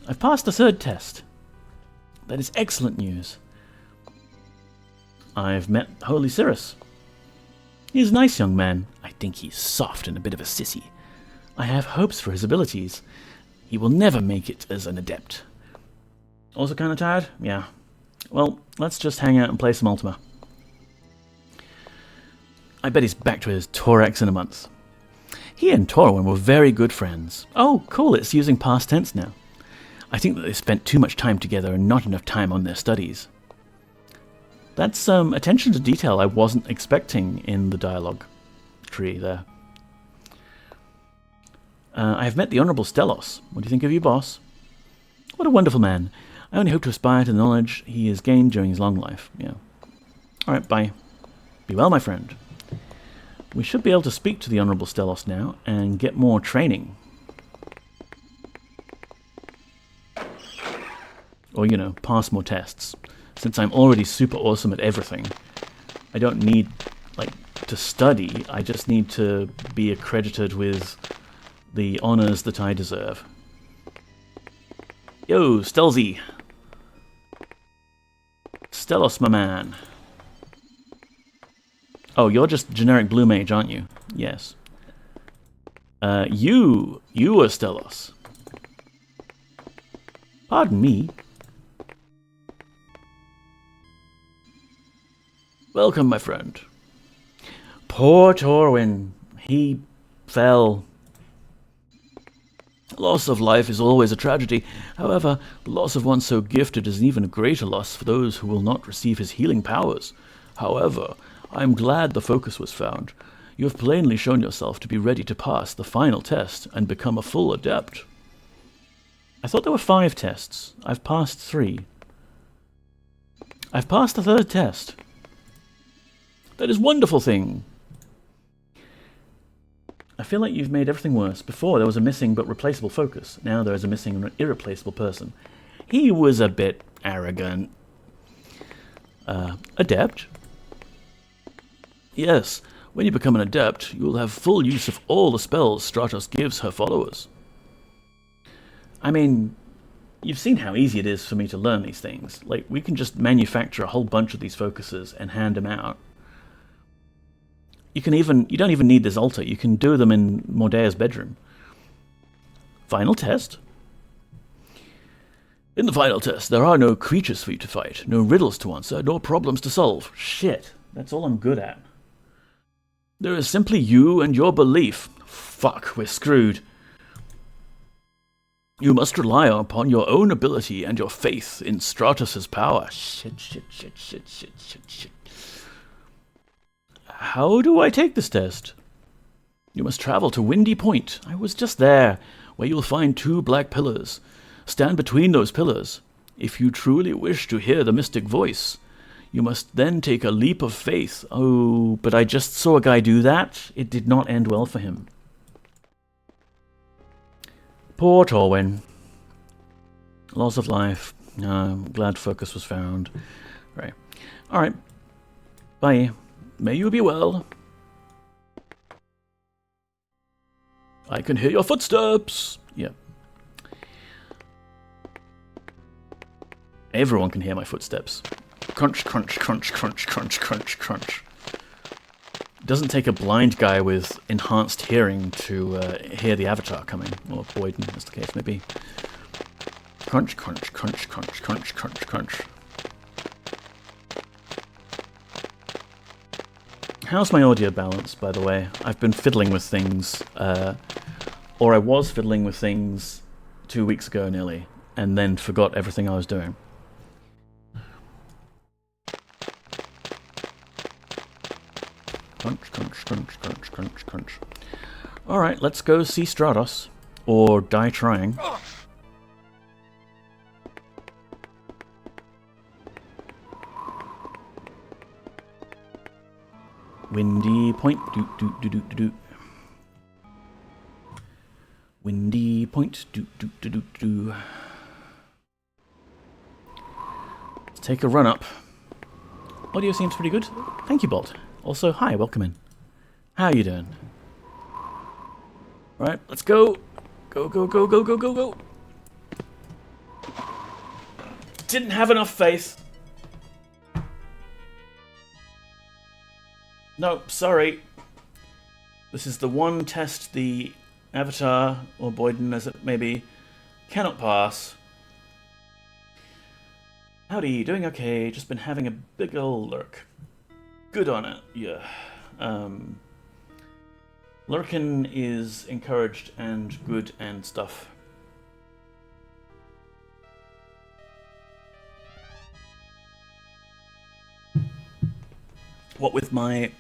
I've passed the third test. That is excellent news. I've met Holy Cyrrus. He's a nice young man. I think he's soft and a bit of a sissy. I have hopes for his abilities. He will never make it as an adept. Also kind of tired? Yeah. Well, let's just hang out and play some Ultima. I bet he's back to his Torax in a month. He and Torwin were very good friends. Oh, cool, it's using past tense now. I think that they spent too much time together and not enough time on their studies. That's attention to detail I wasn't expecting in the dialogue tree there. I have met the Honourable Stellos. What do you think of you, boss? What a wonderful man. I only hope to aspire to the knowledge he has gained during his long life. Yeah. Alright, bye. Be well, my friend. We should be able to speak to the Honourable Stellos now and get more training. Or, you know, pass more tests. Since I'm already super awesome at everything, I don't need, like, to study. I just need to be accredited with the honours that I deserve. Yo, Stelzy! Stellos, my man. Oh, you're just generic blue mage, aren't you? Yes. You are Stellos. Pardon me. Welcome, my friend. Poor Torwin. He fell. Loss of life is always a tragedy. However, the loss of one so gifted is an even greater loss for those who will not receive his healing powers. However, I am glad the focus was found. You have plainly shown yourself to be ready to pass the final test and become a full adept. I thought there were 5 tests. I've passed 3. I've passed the 3rd test. That is a wonderful thing. I feel like you've made everything worse. Before there was a missing but replaceable focus. Now there is a missing and irreplaceable person. He was a bit arrogant. Adept? Yes, when you become an adept, you will have full use of all the spells Stratos gives her followers. I mean, you've seen how easy it is for me to learn these things. Like, we can just manufacture a whole bunch of these focuses and hand them out. You don't even need this altar. You can do them in Mordea's bedroom. Final test. In the final test, there are no creatures for you to fight, no riddles to answer, no problems to solve. Shit, that's all I'm good at. There is simply you and your belief. Fuck, we're screwed. You must rely upon your own ability and your faith in Stratos' power. Shit. How do I take this test? You must travel to Windy Point. I was just there, where you'll find 2 black pillars. Stand between those pillars. If you truly wish to hear the mystic voice, you must then take a leap of faith. Oh, but I just saw a guy do that. It did not end well for him. Poor Torwin. Loss of life. I'm glad focus was found. Right. Alright. Bye. May you be well. I can hear your footsteps. Yep. Everyone can hear my footsteps. Crunch, crunch, crunch, crunch, crunch, crunch, crunch. It doesn't take a blind guy with enhanced hearing to hear the avatar coming, or Boyden, as the case may be. Crunch, crunch, crunch, crunch, crunch, crunch, crunch. How's my audio balance, by the way? I've been fiddling with things, or I was fiddling with things 2 weeks ago nearly, and then forgot everything I was doing. Crunch, crunch, crunch, crunch, crunch, crunch. Alright, let's go see Stratos. Or die trying. Windy Point. Doot, doot, doot, doot, doot. Windy Point. Doot, doot, doot, doot, doot. Let's take a run up. Audio seems pretty good. Thank you, Bolt. Also, hi, welcome in. How are you doing? Right, let's go. Go, go, go, go, go, go, go. Didn't have enough faith. No, sorry. This is the one test the Avatar, or Boyden as it may be, cannot pass. Howdy, doing okay. Just been having a big ol' lurk. Good on it, yeah. Lurkin is encouraged and good and stuff. What with my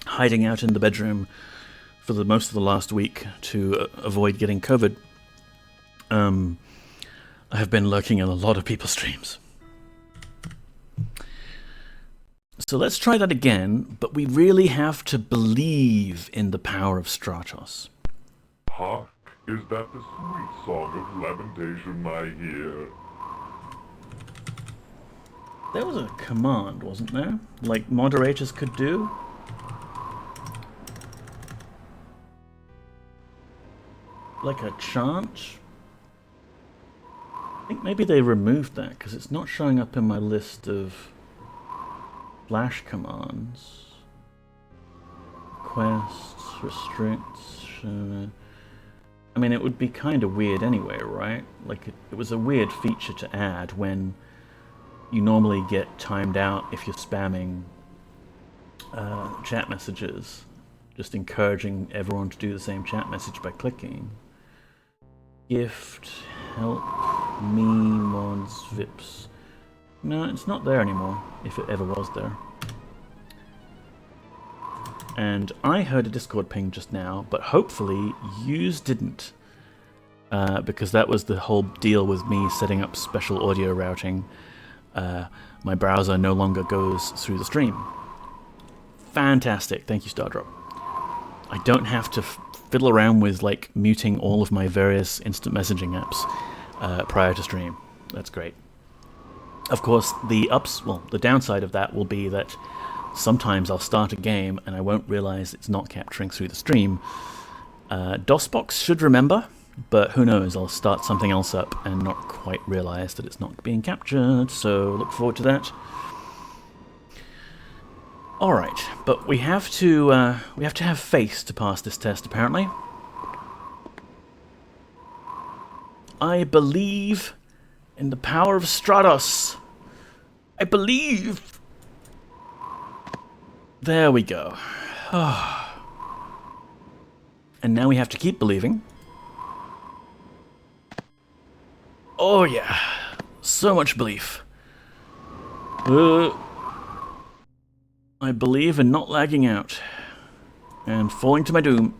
hiding out in the bedroom for the most of the last week to avoid getting COVID, I have been lurking in a lot of people's streams. So let's try that again, but we really have to believe in the power of Stratos. Hark, is that the sweet song of lamentation I hear? There was a command, wasn't there? Like moderators could do? Like a chant? I think maybe they removed that because it's not showing up in my list of flash commands. Quests, restricts. I mean, it would be kind of weird anyway, right? Like, it was a weird feature to add when you normally get timed out if you're spamming chat messages. Just encouraging everyone to do the same chat message by clicking. Gift, help, me, mods, vips. No, it's not there anymore, if it ever was there. And I heard a Discord ping just now, but hopefully yous didn't. Because that was the whole deal with me setting up special audio routing. My browser no longer goes through the stream. Fantastic, thank you Stardrop. I don't have to fiddle around with like muting all of my various instant messaging apps prior to stream. That's great. Of course, the downside of that will be that sometimes I'll start a game and I won't realize it's not capturing through the stream. DOSBox should remember, but who knows, I'll start something else up and not quite realize that it's not being captured, so look forward to that. Alright, but we have to have faith to pass this test, apparently. I believe in the power of Stratos. I believe. There we go. And now we have to keep believing. Oh yeah, so much belief. I believe in not lagging out and falling to my doom.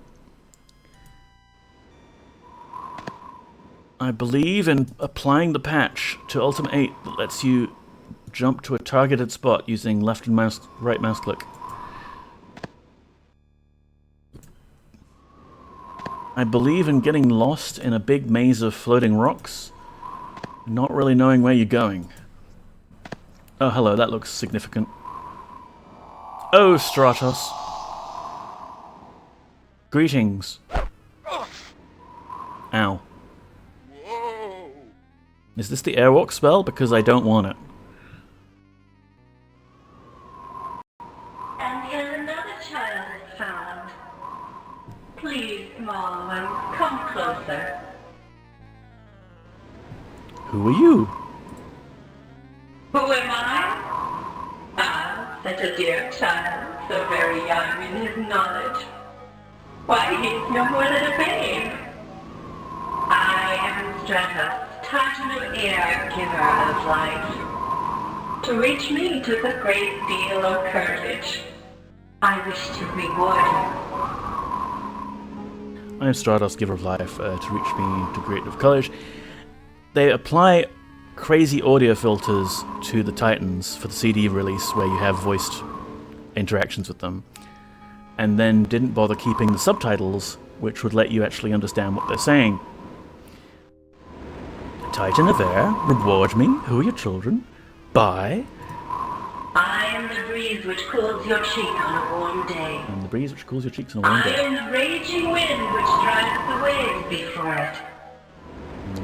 I believe in applying the patch to Ultima VIII that lets you jump to a targeted spot using left and right mouse click. I believe in getting lost in a big maze of floating rocks, not really knowing where you're going. Oh, hello, that looks significant. Oh, Stratos. Greetings. Ow. Is this the airwalk spell? Because I don't want it. And yet another child is found. Please, small one, come closer. Who are you? Who am I? Ah, such a dear child, so very young in his knowledge. Why, he's no more than a babe. I am Stratos, Titan of air, giver of life. To reach me took a great deal of courage. I wish to reward you. I am Stratos, giver of life. To reach me to great of courage. They apply crazy audio filters to the Titans for the CD release where you have voiced interactions with them, and then didn't bother keeping the subtitles, which would let you actually understand what they're saying. Titan of air, reward me. Who are your children? Bye. I am the breeze which cools your cheek on a warm day. And the breeze which cools your cheeks on a warm I day. am the raging wind which drives the waves before it.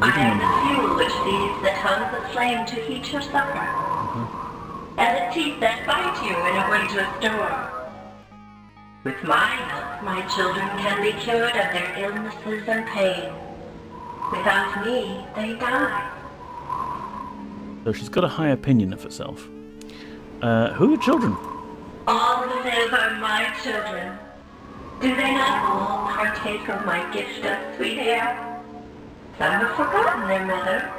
I am the fuel which feeds the tongues of flame to heat your supper. And the teeth that bite you in a winter storm. With my help, my children can be cured of their illnesses and pain. Without me, they die. So she's got a high opinion of herself. Who are your children? All who live are my children. Do they not all partake of my gift of sweet air? Some have forgotten their mother.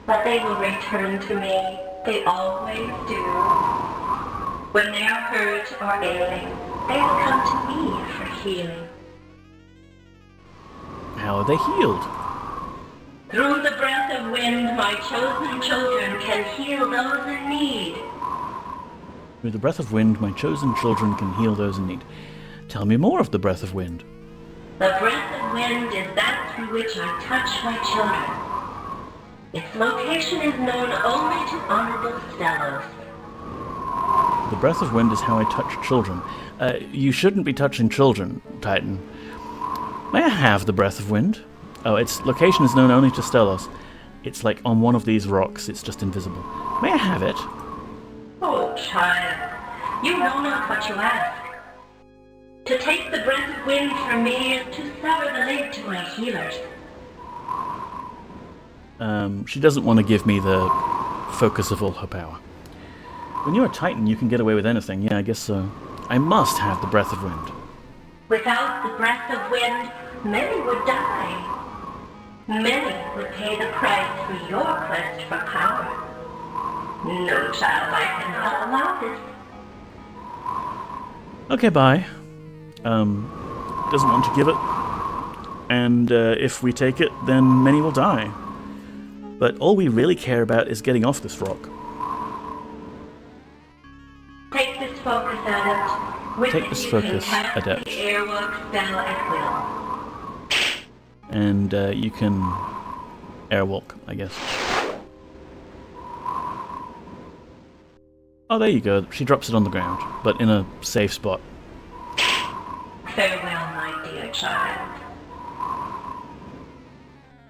But they will return to me. They always do. When they are hurt or ailing, they will come to me for healing. How are they healed? Through the breath of wind, my chosen children can heal those in need. Through the breath of wind, my chosen children can heal those in need. Tell me more of the breath of wind. The breath of wind is that through which I touch my children. Its location is known only to Honorable Stellos. The breath of wind is how I touch children. You shouldn't be touching children, Titan. May I have the breath of wind? Oh, its location is known only to Stellos. It's like on one of these rocks, it's just invisible. May I have it? Oh, child, you know not what you ask. To take the breath of wind from me is to sever the link to my healers. She doesn't want to give me the focus of all her power. When you're a Titan, you can get away with anything. Yeah, I guess so. I must have the breath of wind. Without the breath of wind, many would die. Many would pay the price for your quest for power. No, child, I cannot allow this. Okay, bye. Doesn't want to give it. And if we take it, then many will die. But all we really care about is getting off this rock. Take this focus, Adept. With Take it this you focus, can cast Adept. the airwalk spell at will. And you can airwalk, I guess. Oh, there you go. She drops it on the ground, but in a safe spot. Farewell, my dear child.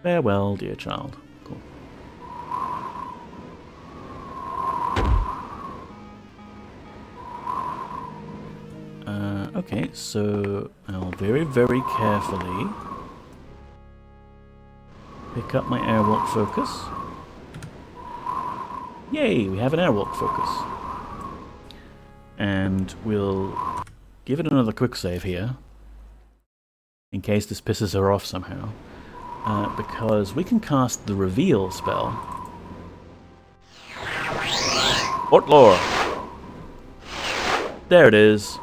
Farewell, dear child. Cool. Okay, so I'll very, very carefully pick up my airwalk focus. Yay, we have an airwalk focus. And we'll give it another quick save here, in case this pisses her off somehow. Because we can cast the reveal spell. Ortlore! There it is.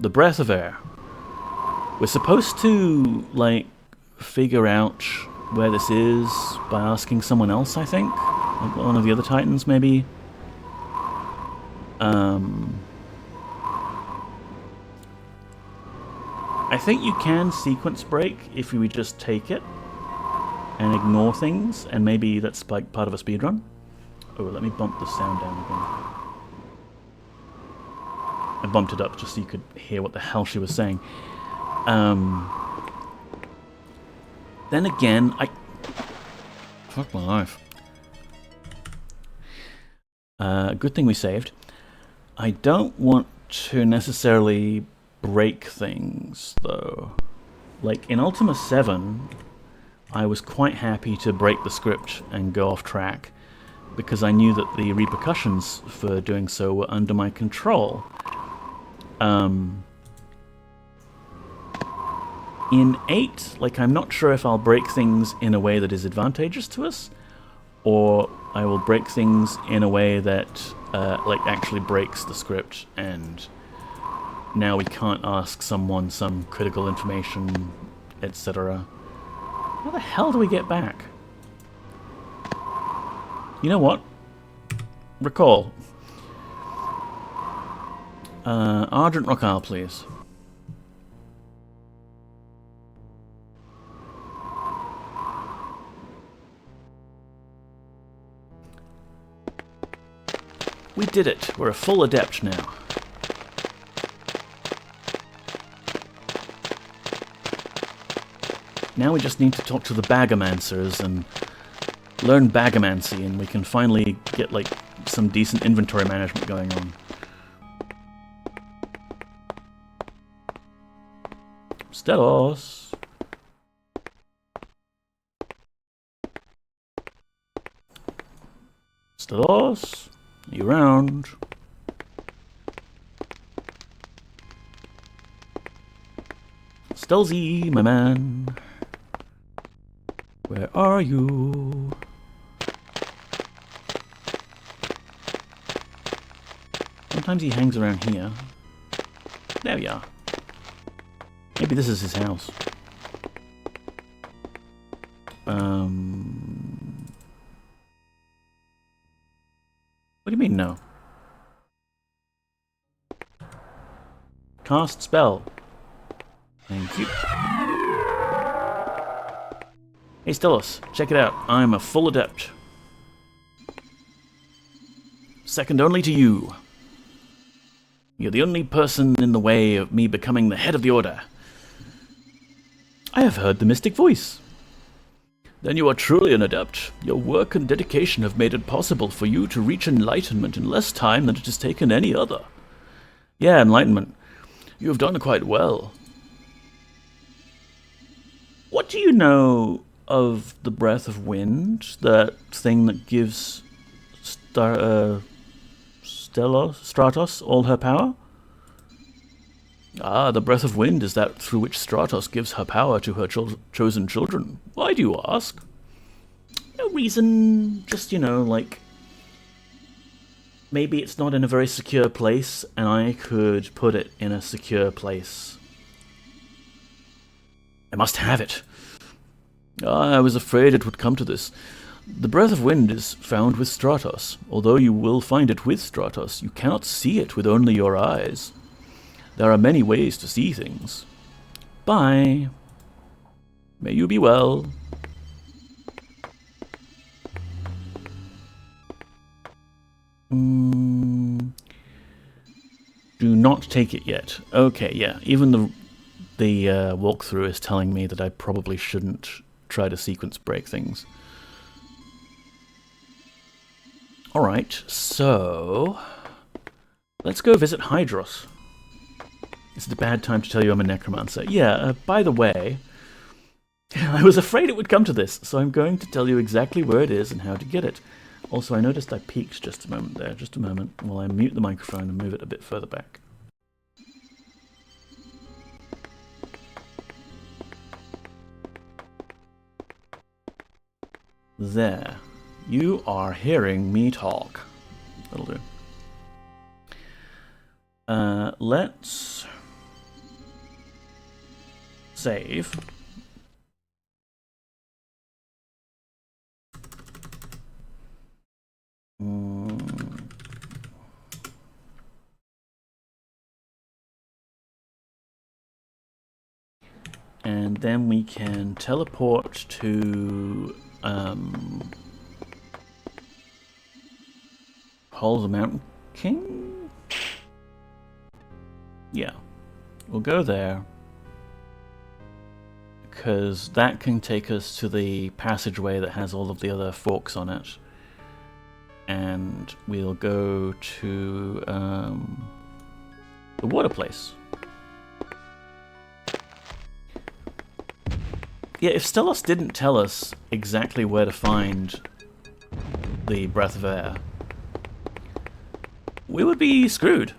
The breath of air. We're supposed to, like, figure out where this is by asking someone else, I think? Like one of the other Titans, maybe? I think you can sequence break if we just take it and ignore things, and maybe that's like part of a speedrun. Oh, let me bump the sound down again. bumped it up just so you could hear what the hell she was saying. Then again, fuck my life. Good thing we saved. I don't want to necessarily break things, though. Like, in Ultima VII, I was quite happy to break the script and go off track, because I knew that the repercussions for doing so were under my control. In 8, like, I'm not sure if I'll break things in a way that is advantageous to us, or I will break things in a way that, like, actually breaks the script, and now we can't ask someone some critical information, etc. How the hell do we get back? You know what? Recall. Argent Rockal, please. We did it. We're a full adept now. Now we just need to talk to the Bagamancers and learn Bagamancy, and we can finally get, like, some decent inventory management going on. Stellos! Stellos! Are you around? Stelzy, my man. Where are you? Sometimes he hangs around here. There we are. Maybe this is his house. What do you mean, no? Cast spell. Thank you. Hey, Stellos, check it out. I'm a full adept. Second only to you. You're the only person in the way of me becoming the head of the Order. I have heard the mystic voice. Then you are truly an adept. Your work and dedication have made it possible for you to reach enlightenment in less time than it has taken any other. Yeah, enlightenment. You have done quite well. What do you know of the Breath of Wind? That thing that gives Stratos all her power? Ah, the Breath of Wind is that through which Stratos gives her power to her chosen children. Why do you ask? No reason, just, you know, like, maybe it's not in a very secure place, and I could put it in a secure place. I must have it. I was afraid it would come to this. The Breath of Wind is found with Stratos. Although you will find it with Stratos, you cannot see it with only your eyes. There are many ways to see things. Bye. May you be well. Do not take it yet. Okay, yeah. Even the walkthrough is telling me that I probably shouldn't try to sequence break things. Alright, so let's go visit Hydros. Is it a bad time to tell you I'm a necromancer? Yeah, by the way, I was afraid it would come to this, so I'm going to tell you exactly where it is and how to get it. Also, I noticed I peeked just a moment there, just a moment, while I mute the microphone and move it a bit further back. There. You are hearing me talk. That'll do. Let's save. And then we can teleport to Hall of the Mountain King? Yeah, we'll go there, because that can take us to the passageway that has all of the other forks on it. And we'll go to the water place. Yeah, if Stellos didn't tell us exactly where to find the Breath of Air, we would be screwed.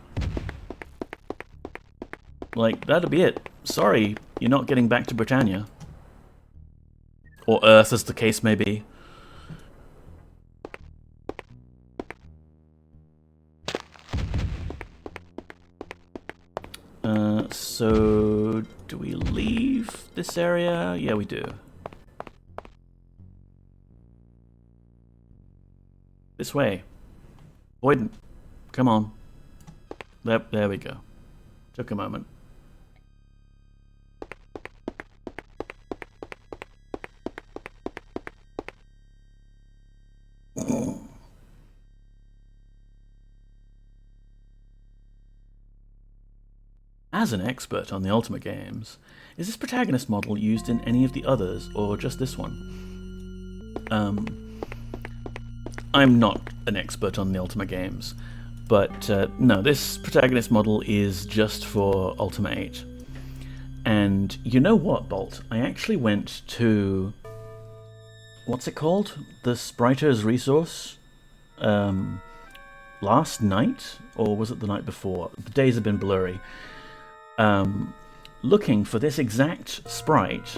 Like, that'd be it. Sorry, you're not getting back to Britannia. Or Earth, as the case may be. So, do we leave this area? Yeah, we do. This way. Boyden, come on. There we go. Took a moment. As an expert on the Ultima games, is this protagonist model used in any of the others, or just this one? I'm not an expert on the Ultima games, but no, this protagonist model is just for Ultima 8. And you know what, Bolt? I actually went to... what's it called? The Spriters resource? Last night? Or was it the night before? The days have been blurry. Looking for this exact sprite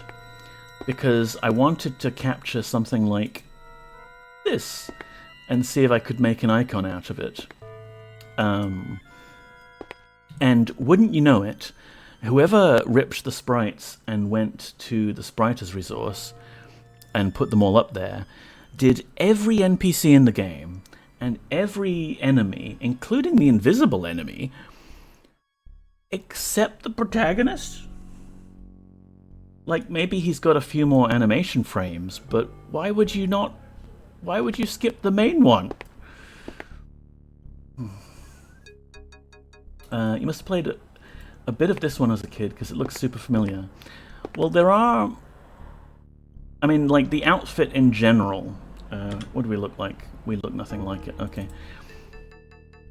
because I wanted to capture something like this and see if I could make an icon out of it. And wouldn't you know it, whoever ripped the sprites and went to the Spriters resource and put them all up there did every NPC in the game and every enemy, including the invisible enemy, except the protagonist? Like, maybe he's got a few more animation frames, but why would you not... why would you skip the main one? You must have played a bit of this one as a kid, because it looks super familiar. Well, there are... I mean, like, the outfit in general... what do we look like? We look nothing like it. Okay.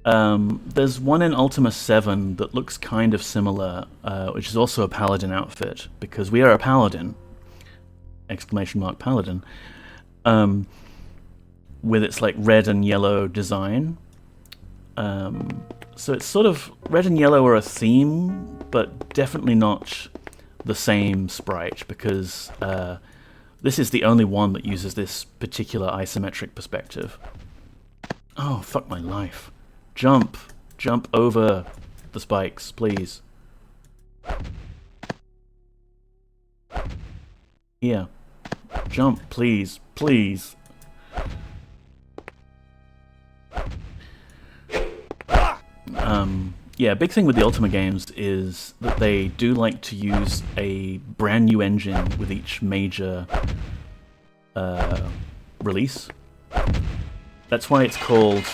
There's one in Ultima VII that looks kind of similar, which is also a paladin outfit, because we are a paladin, exclamation mark paladin, with its like red and yellow design. So it's sort of red and yellow are a theme, but definitely not the same sprite, because this is the only one that uses this particular isometric perspective. Oh, fuck my life. Jump! Jump over the spikes, please. Yeah. Jump, please. Please. Yeah, big thing with the Ultima games is that they do like to use a brand new engine with each major release. That's why it's called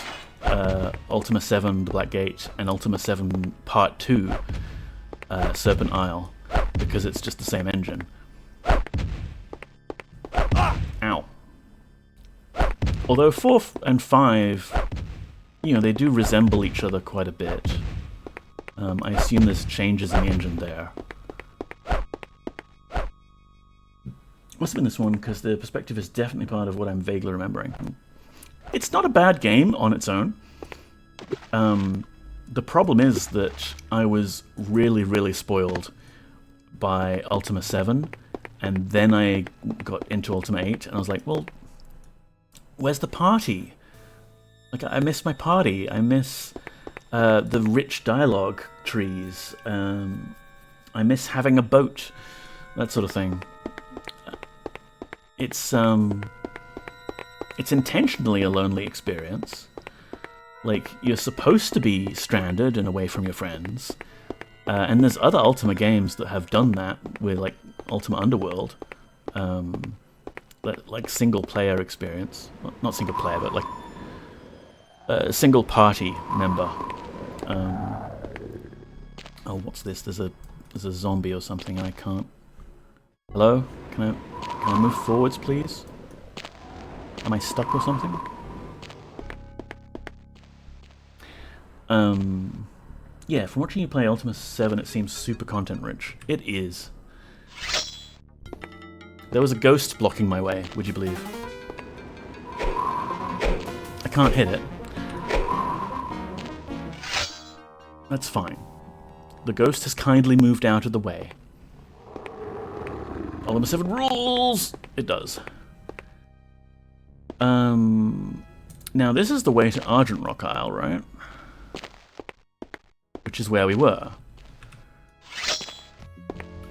Ultima VII, The Black Gate, and Ultima VII Part 2, Serpent Isle, because it's just the same engine. Ow. Although 4 and 5, you know, they do resemble each other quite a bit. I assume there's changes in the engine there. Must have been this one, because the perspective is definitely part of what I'm vaguely remembering. It's not a bad game on its own. The problem is that I was really, really spoiled by Ultima 7, and then I got into Ultima 8, and I was like, well, where's the party? Like, I miss my party. I miss the rich dialogue trees. I miss having a boat. That sort of thing. It's intentionally a lonely experience. Like, you're supposed to be stranded and away from your friends. And there's other Ultima games that have done that with, like, Ultima Underworld. Like, single-player experience. Not single-player, but, like, a single-party member. Oh, hell, what's this? There's a zombie or something and I can't... Hello? Can I move forwards, please? Am I stuck or something? Yeah, from watching you play Ultima VII, it seems super content-rich. It is. There was a ghost blocking my way, would you believe? I can't hit it. That's fine. The ghost has kindly moved out of the way. Ultima VII rules! It does. Now this is the way to Argent Rock Isle, right? Which is where we were.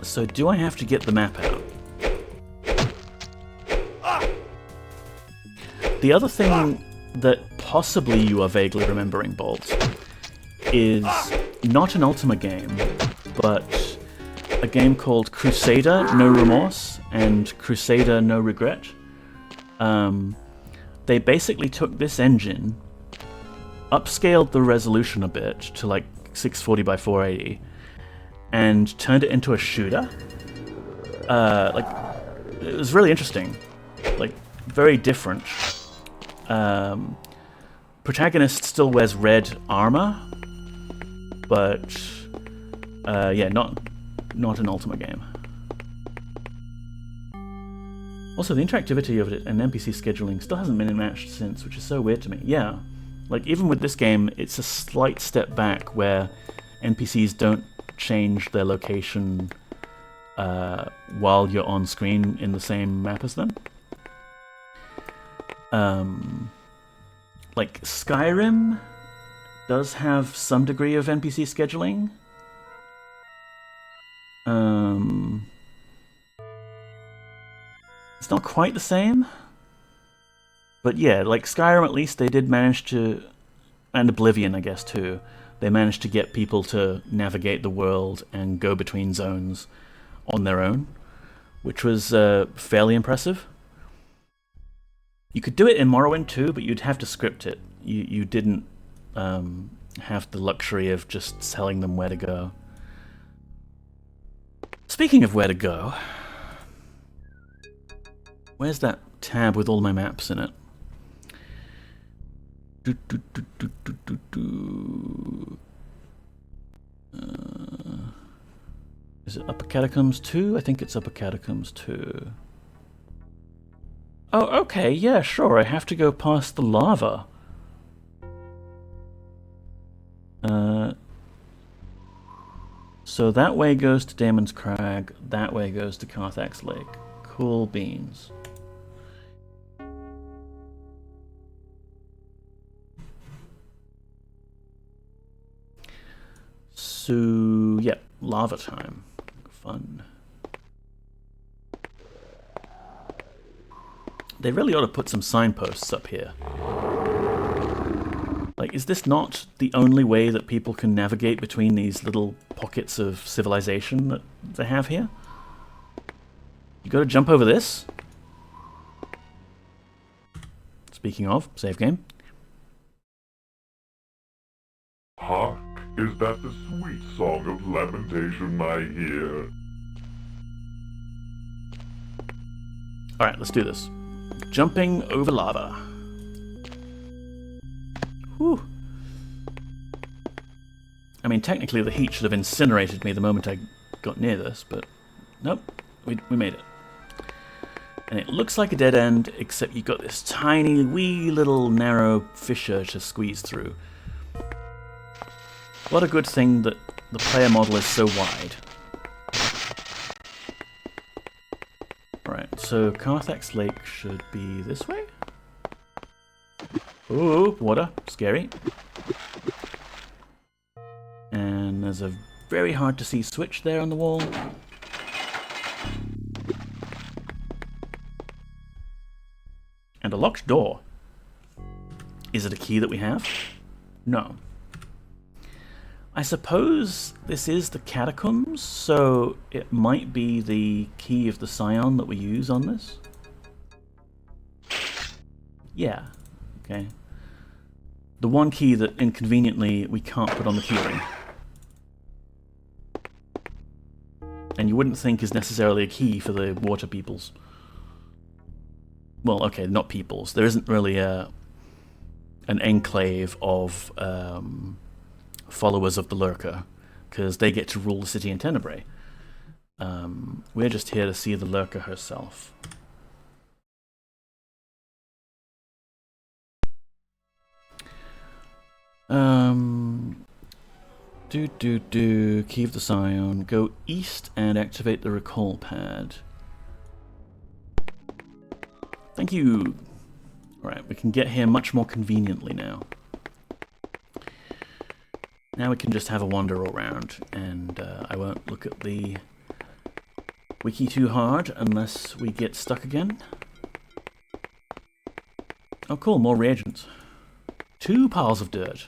So do I have to get the map out? The other thing that possibly you are vaguely remembering, Bolt, is not an Ultima game, but a game called Crusader No Remorse and Crusader No Regret. They basically took this engine, upscaled the resolution a bit to like 640 by 480, and turned it into a shooter. Like, it was really interesting. Like, very different. Protagonist still wears red armor, but yeah, not an Ultima game. Also, the interactivity of it and NPC scheduling still hasn't been matched since, which is so weird to me. Yeah, like even with this game, it's a slight step back where NPCs don't change their location while you're on screen in the same map as them. Like Skyrim does have some degree of NPC scheduling. It's not quite the same, but yeah, like Skyrim at least they did manage to, and Oblivion I guess too, they managed to get people to navigate the world and go between zones on their own, which was fairly impressive. You could do it in Morrowind too, but you'd have to script it. You didn't have the luxury of just telling them where to go. Speaking of where to go, where's that tab with all my maps in it? Is it Upper Catacombs 2? I think it's Upper Catacombs 2. Oh, okay, yeah, sure, I have to go past the lava. So that way goes to Damon's Crag, that way goes to Carthax Lake. Cool beans. So, yeah, lava time. Fun. They really ought to put some signposts up here. Like, is this not the only way that people can navigate between these little pockets of civilization that they have here? You gotta jump over this? Speaking of, save game. Hark, is that the sweet song of lamentation I hear? Alright, let's do this. Jumping over lava. Whew. I mean, technically the heat should have incinerated me the moment I got near this, but nope, we made it. And it looks like a dead end, except you've got this tiny, wee little narrow fissure to squeeze through. What a good thing that the player model is so wide. Alright, so Carthax Lake should be this way? Ooh, water. Scary. And there's a very hard to see switch there on the wall. And a locked door. Is it a key that we have? No. I suppose this is the catacombs, so it might be the key of the Scion that we use on this. Yeah. Okay. The one key that inconveniently we can't put on the keyring. and you wouldn't think is necessarily a key for the water peoples. Well, okay, not peoples. There isn't really an enclave of followers of the Lurker, because they get to rule the city in Tenebrae. We're just here to see the Lurker herself. Key of the Scion. Go east and activate the recall pad. Thank you. Alright, we can get here much more conveniently now. Now we can just have a wander around, and I won't look at the wiki too hard unless we get stuck again. Oh cool, more reagents. 2 piles of dirt.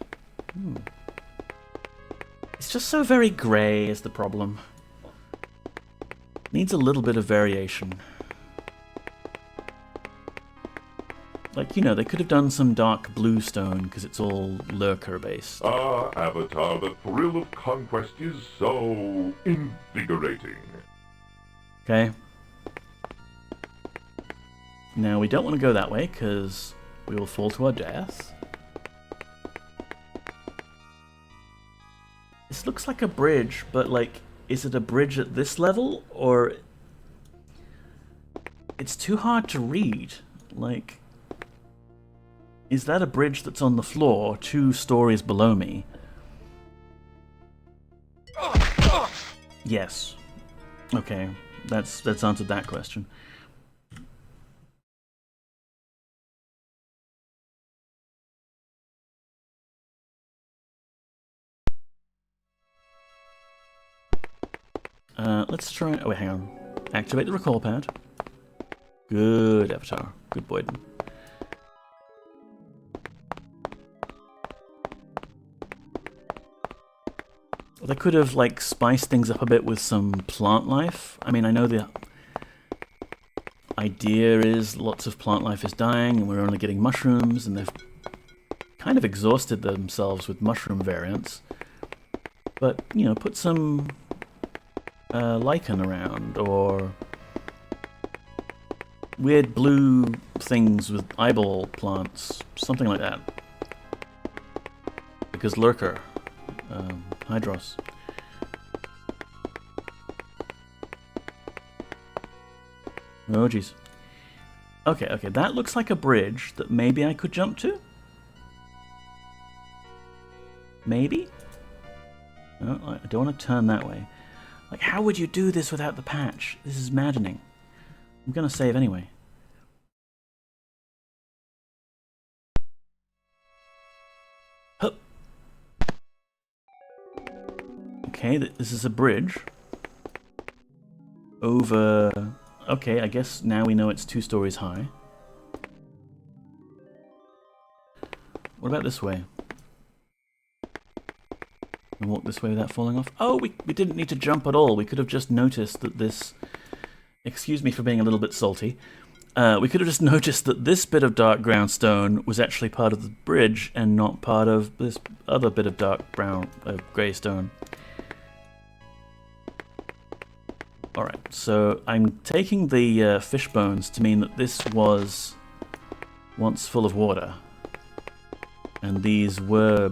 It's just so very grey is the problem. Needs a little bit of variation. Like, you know, they could have done some dark blue stone because it's all lurker based. Ah, Avatar, the thrill of conquest is so invigorating. Okay. Now we don't want to go that way because we will fall to our death. This looks like a bridge, but like, is it a bridge at this level, or... It's too hard to read. Like, is that a bridge that's on the floor 2 stories below me? Yes. Okay, that's answered that question. Let's try... Oh, wait, hang on. Activate the recall pad. Good, Avatar. Good boy. They could have, like, spiced things up a bit with some plant life. I mean, I know the idea is lots of plant life is dying and we're only getting mushrooms, and they've kind of exhausted themselves with mushroom variants. But, you know, put some... lichen around, or weird blue things with eyeball plants, something like that. Because Lurker, Hydros. Oh jeez. Okay, that looks like a bridge that maybe I could jump to? Maybe? Oh, I don't want to turn that way. Like, how would you do this without the patch? This is maddening. I'm gonna save anyway. Hup. Okay, this is a bridge. Over... Okay, I guess now we know it's 2 stories high. What about this way? And walk this way without falling off. Oh, we didn't need to jump at all. We could have just noticed that this... Excuse me for being a little bit salty. We could have just noticed that this bit of dark ground stone was actually part of the bridge and not part of this other bit of dark brown, grey stone. Alright, so I'm taking the fish bones to mean that this was once full of water. And these were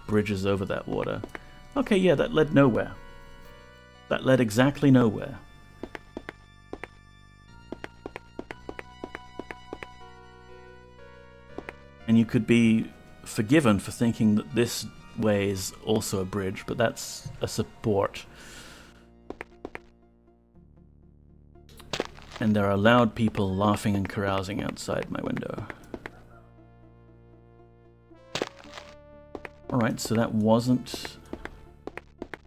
bridges over that water. Okay, yeah, that led nowhere. That led exactly nowhere. And you could be forgiven for thinking that this way is also a bridge, but that's a support. And there are loud people laughing and carousing outside my window. Alright, so that wasn't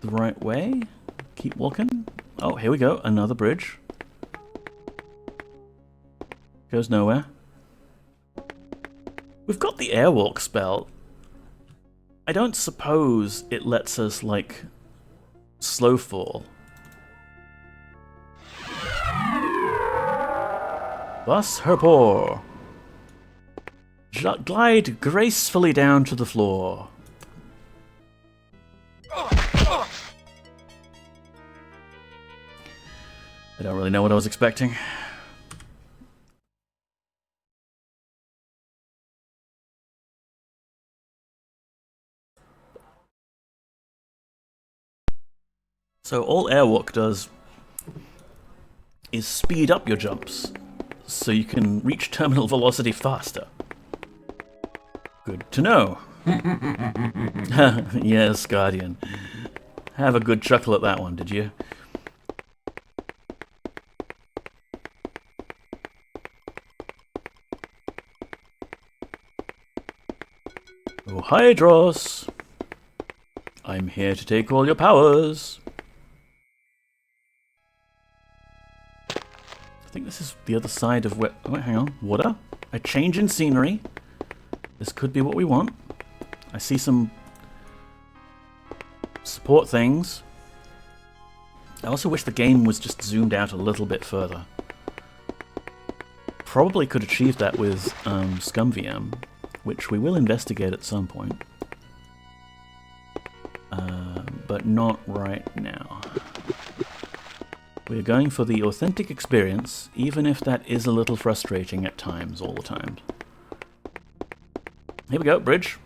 the right way. Keep walking. Oh, here we go. Another bridge. Goes nowhere. We've got the airwalk spell. I don't suppose it lets us, like, slow fall. Bus herpor. Glide gracefully down to the floor. I don't really know what I was expecting. So all Airwalk does is speed up your jumps, so you can reach terminal velocity faster. Good to know. Yes, Guardian. Have a good chuckle at that one, did you? Oh, Hydros! I'm here to take all your powers. I think this is the other side of where... Oh, wait, hang on. Water? A change in scenery. This could be what we want. I see some support things. I also wish the game was just zoomed out a little bit further. Probably could achieve that with ScumVM, which we will investigate at some point. But not right now. We're going for the authentic experience, even if that is a little frustrating at times, all the time. Here we go, bridge.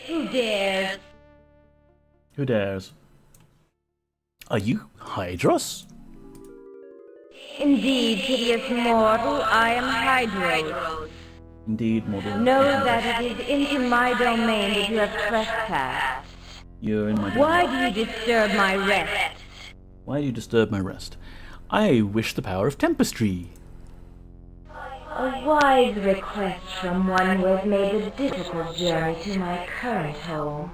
Who dares? Who dares? Are you Hydros? Indeed, hideous mortal, I am Hydros. Indeed, mortal. Know that it is into my domain that you have trespassed. You're in my domain. Why do you disturb my rest? Why do you disturb my rest? I wish the power of Tempestry. A wise request from one who has made the difficult journey to my current home.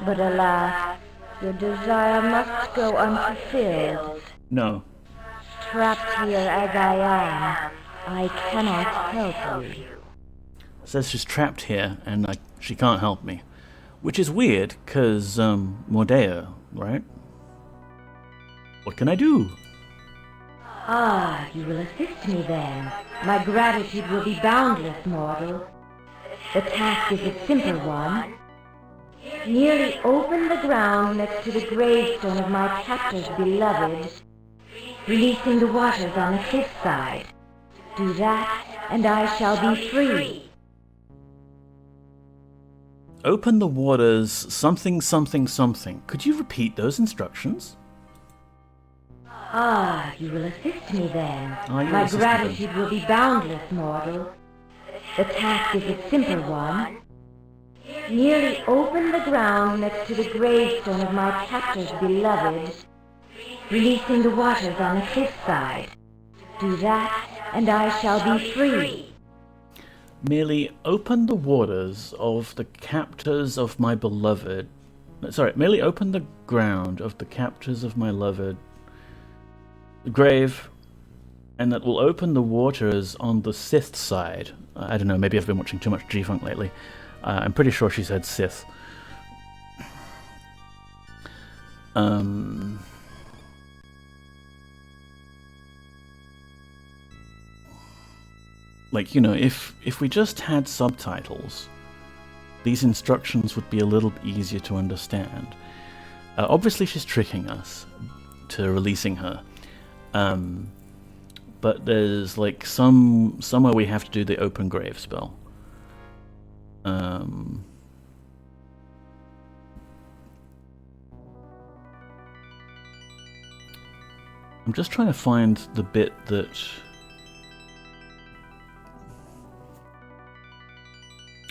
But alas, your desire must go unfulfilled. No. Trapped here as I am, I cannot help you. Says she's trapped here and she can't help me. Which is weird, because, Mordea, right? What can I do? Ah, you will assist me then. My gratitude will be boundless, mortal. The task is a simple one. Merely open the ground next to the gravestone of my captor's beloved, releasing the waters on the cliff side. Do that, and I shall be free. Open the waters, something, something, something. Could you repeat those instructions? Ah, you will assist me then. Ah, you will My assist me gratitude will be boundless, mortal. The task is a simple one. Merely open the ground next to the gravestone of my captor's beloved, releasing the waters on the cliff side. Do that, and I shall be free. Merely open the waters of the captors of my beloved... Sorry, merely open the ground of the captors of my beloved grave, and that will open the waters on the Sith side. I don't know, maybe I've been watching too much G-Funk lately. I'm pretty sure she said Sith. Like, you know, if we just had subtitles, these instructions would be a little easier to understand. Obviously she's tricking us to releasing her. But there's like somewhere we have to do the open grave spell. I'm just trying to find the bit that...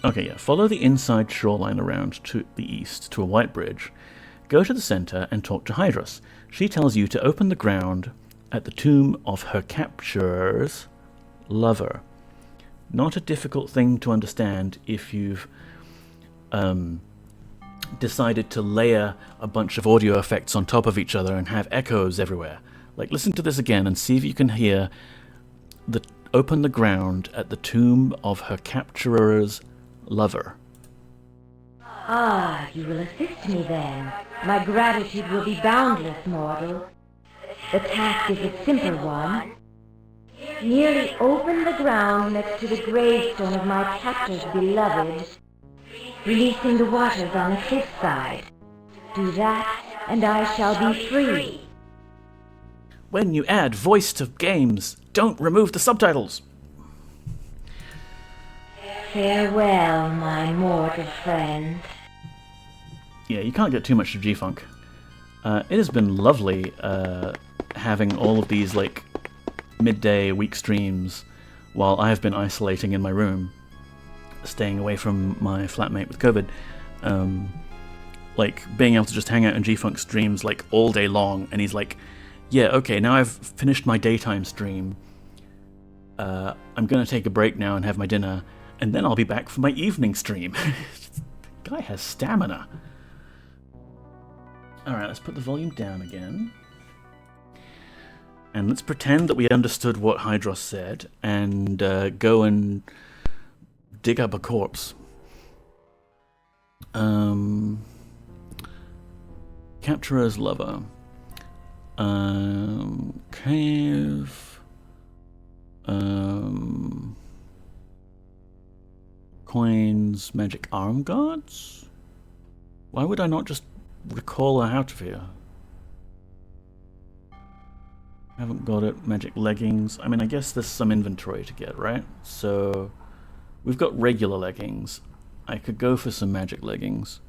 Okay, yeah, follow the inside shoreline around to the east to a white bridge. Go to the center and talk to Hydros. She tells you to open the ground at the tomb of her capturer's lover. Not a difficult thing to understand if you've decided to layer a bunch of audio effects on top of each other and have echoes everywhere. Like, listen to this again and see if you can hear the open the ground at the tomb of her capturer's lover. Ah, you will assist me then. My gratitude will be boundless, mortal. The task is a simple one. Merely open the ground next to the gravestone of my captor's beloved, releasing the waters on the cliff side. Do that, and I shall be free. When you add voice to games, don't remove the subtitles. Farewell, my mortal friend. Yeah, you can't get too much of G-Funk. It has been lovely having all of these like midday week streams while I have been isolating in my room, staying away from my flatmate with COVID. Like being able to just hang out in G-Funk streams like all day long, and he's like, yeah, okay, now I've finished my daytime stream. I'm gonna take a break now and have my dinner, and then I'll be back for my evening stream. Guy has stamina. Alright, let's put the volume down again. And let's pretend that we understood what Hydros said, and go and dig up a corpse. Capturer's lover. Cave. Coins, magic arm guards? Why would I not just recall her out of here? Haven't got it. Magic leggings. I mean, I guess there's some inventory to get, right? So, we've got regular leggings. I could go for some magic leggings.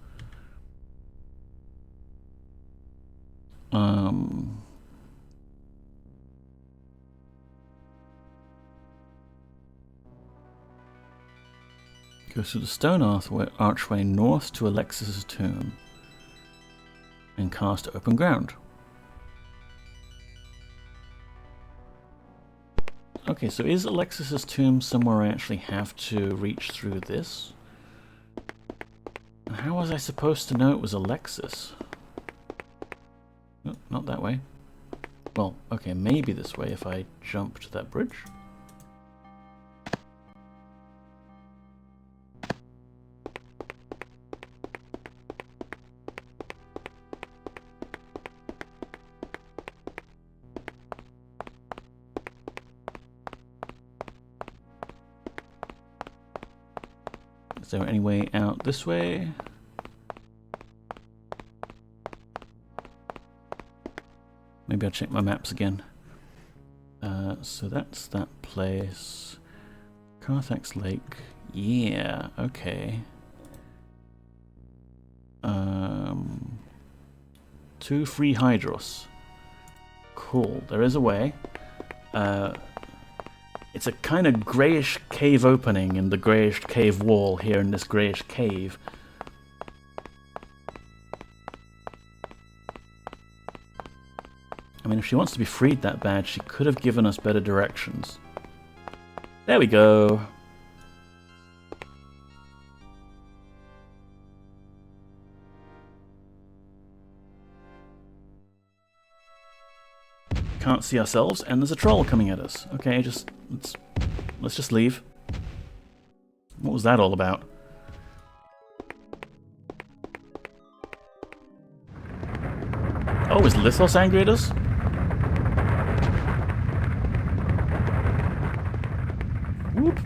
Go through the stone archway north to Alexis's tomb and cast open ground. Okay, so is Alexis's tomb somewhere I actually have to reach through this? And how was I supposed to know it was Alexis? No, not that way. Well, okay, maybe this way if I jump to that bridge. Is there any way out this way? Maybe I'll check my maps again. So that's that place. Carthax Lake. Yeah, okay. 2 free Hydros. Cool, there is a way. It's a kind of greyish cave opening in the greyish cave wall here in this greyish cave. I mean, if she wants to be freed that bad, she could have given us better directions. There we go. Can't see ourselves, and there's a troll coming at us. Okay, let's just leave. What was that all about? Oh, is Lithos angry at us? Whoop.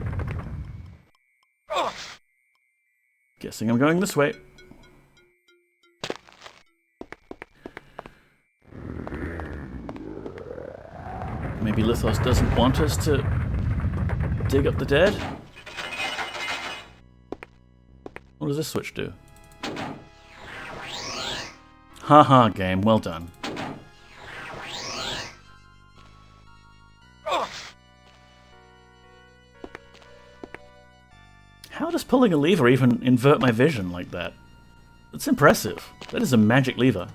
Guessing I'm going this way. Maybe Lithos doesn't want us to dig up the dead? What does this switch do? Haha, game, well done. How does pulling a lever even invert my vision like that? That's impressive. That is a magic lever.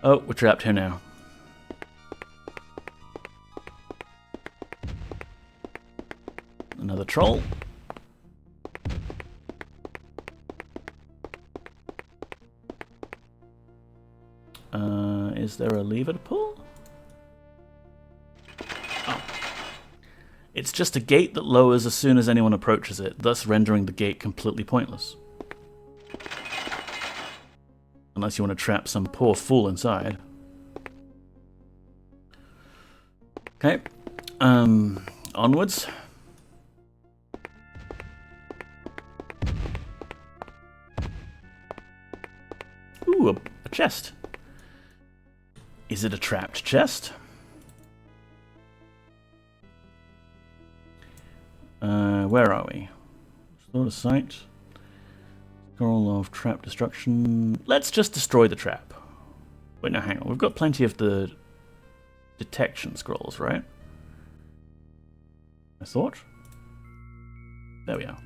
Oh, we're trapped here now. Another troll. Is there a lever to pull? Oh. It's just a gate that lowers as soon as anyone approaches it, thus rendering the gate completely pointless. Unless you want to trap some poor fool inside. Okay. Onwards. Ooh, a chest. Is it a trapped chest? Where are we? Restore the site. Scroll of trap destruction. Let's just destroy the trap. Wait, no, hang on. We've got plenty of the detection scrolls, right? I thought. There we are.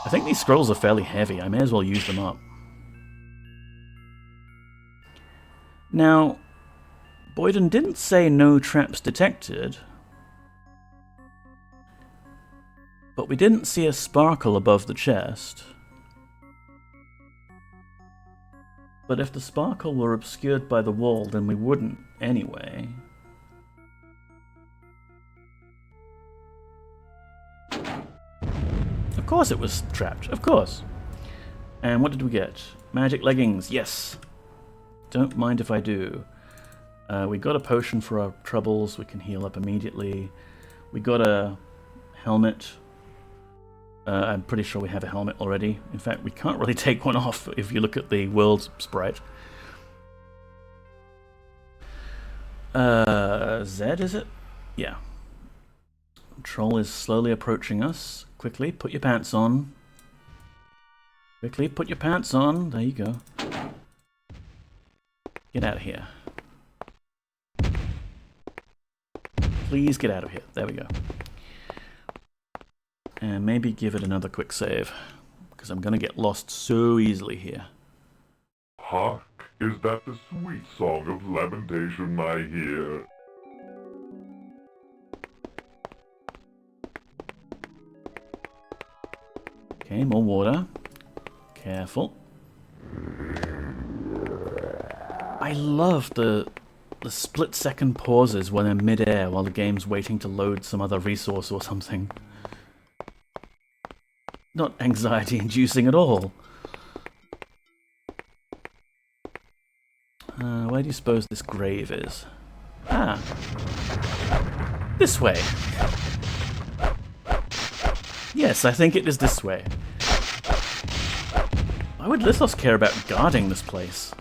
I think these scrolls are fairly heavy. I may as well use them up. Now, Boyden didn't say no traps detected, but we didn't see a sparkle above the chest. But if the sparkle were obscured by the wall, then we wouldn't anyway. Of course it was trapped, of course. And what did we get? Magic leggings, yes. Don't mind if I do. We got a potion for our troubles, we can heal up immediately. We got a helmet. I'm pretty sure we have a helmet already. In fact, we can't really take one off if you look at the world sprite. Z, is it? Yeah. Troll is slowly approaching us. Quickly, put your pants on. Quickly, put your pants on. There you go. Get out of here. Please get out of here. There we go. And maybe give it another quick save, because I'm going to get lost so easily here. Hark, is that the sweet song of lamentation I hear? Okay, more water. Careful. I love the split-second pauses when they're mid-air while the game's waiting to load some other resource or something. Not anxiety-inducing at all. Where do you suppose this grave is? Ah. This way. Yes, I think it is this way. Why would Lithos care about guarding this place?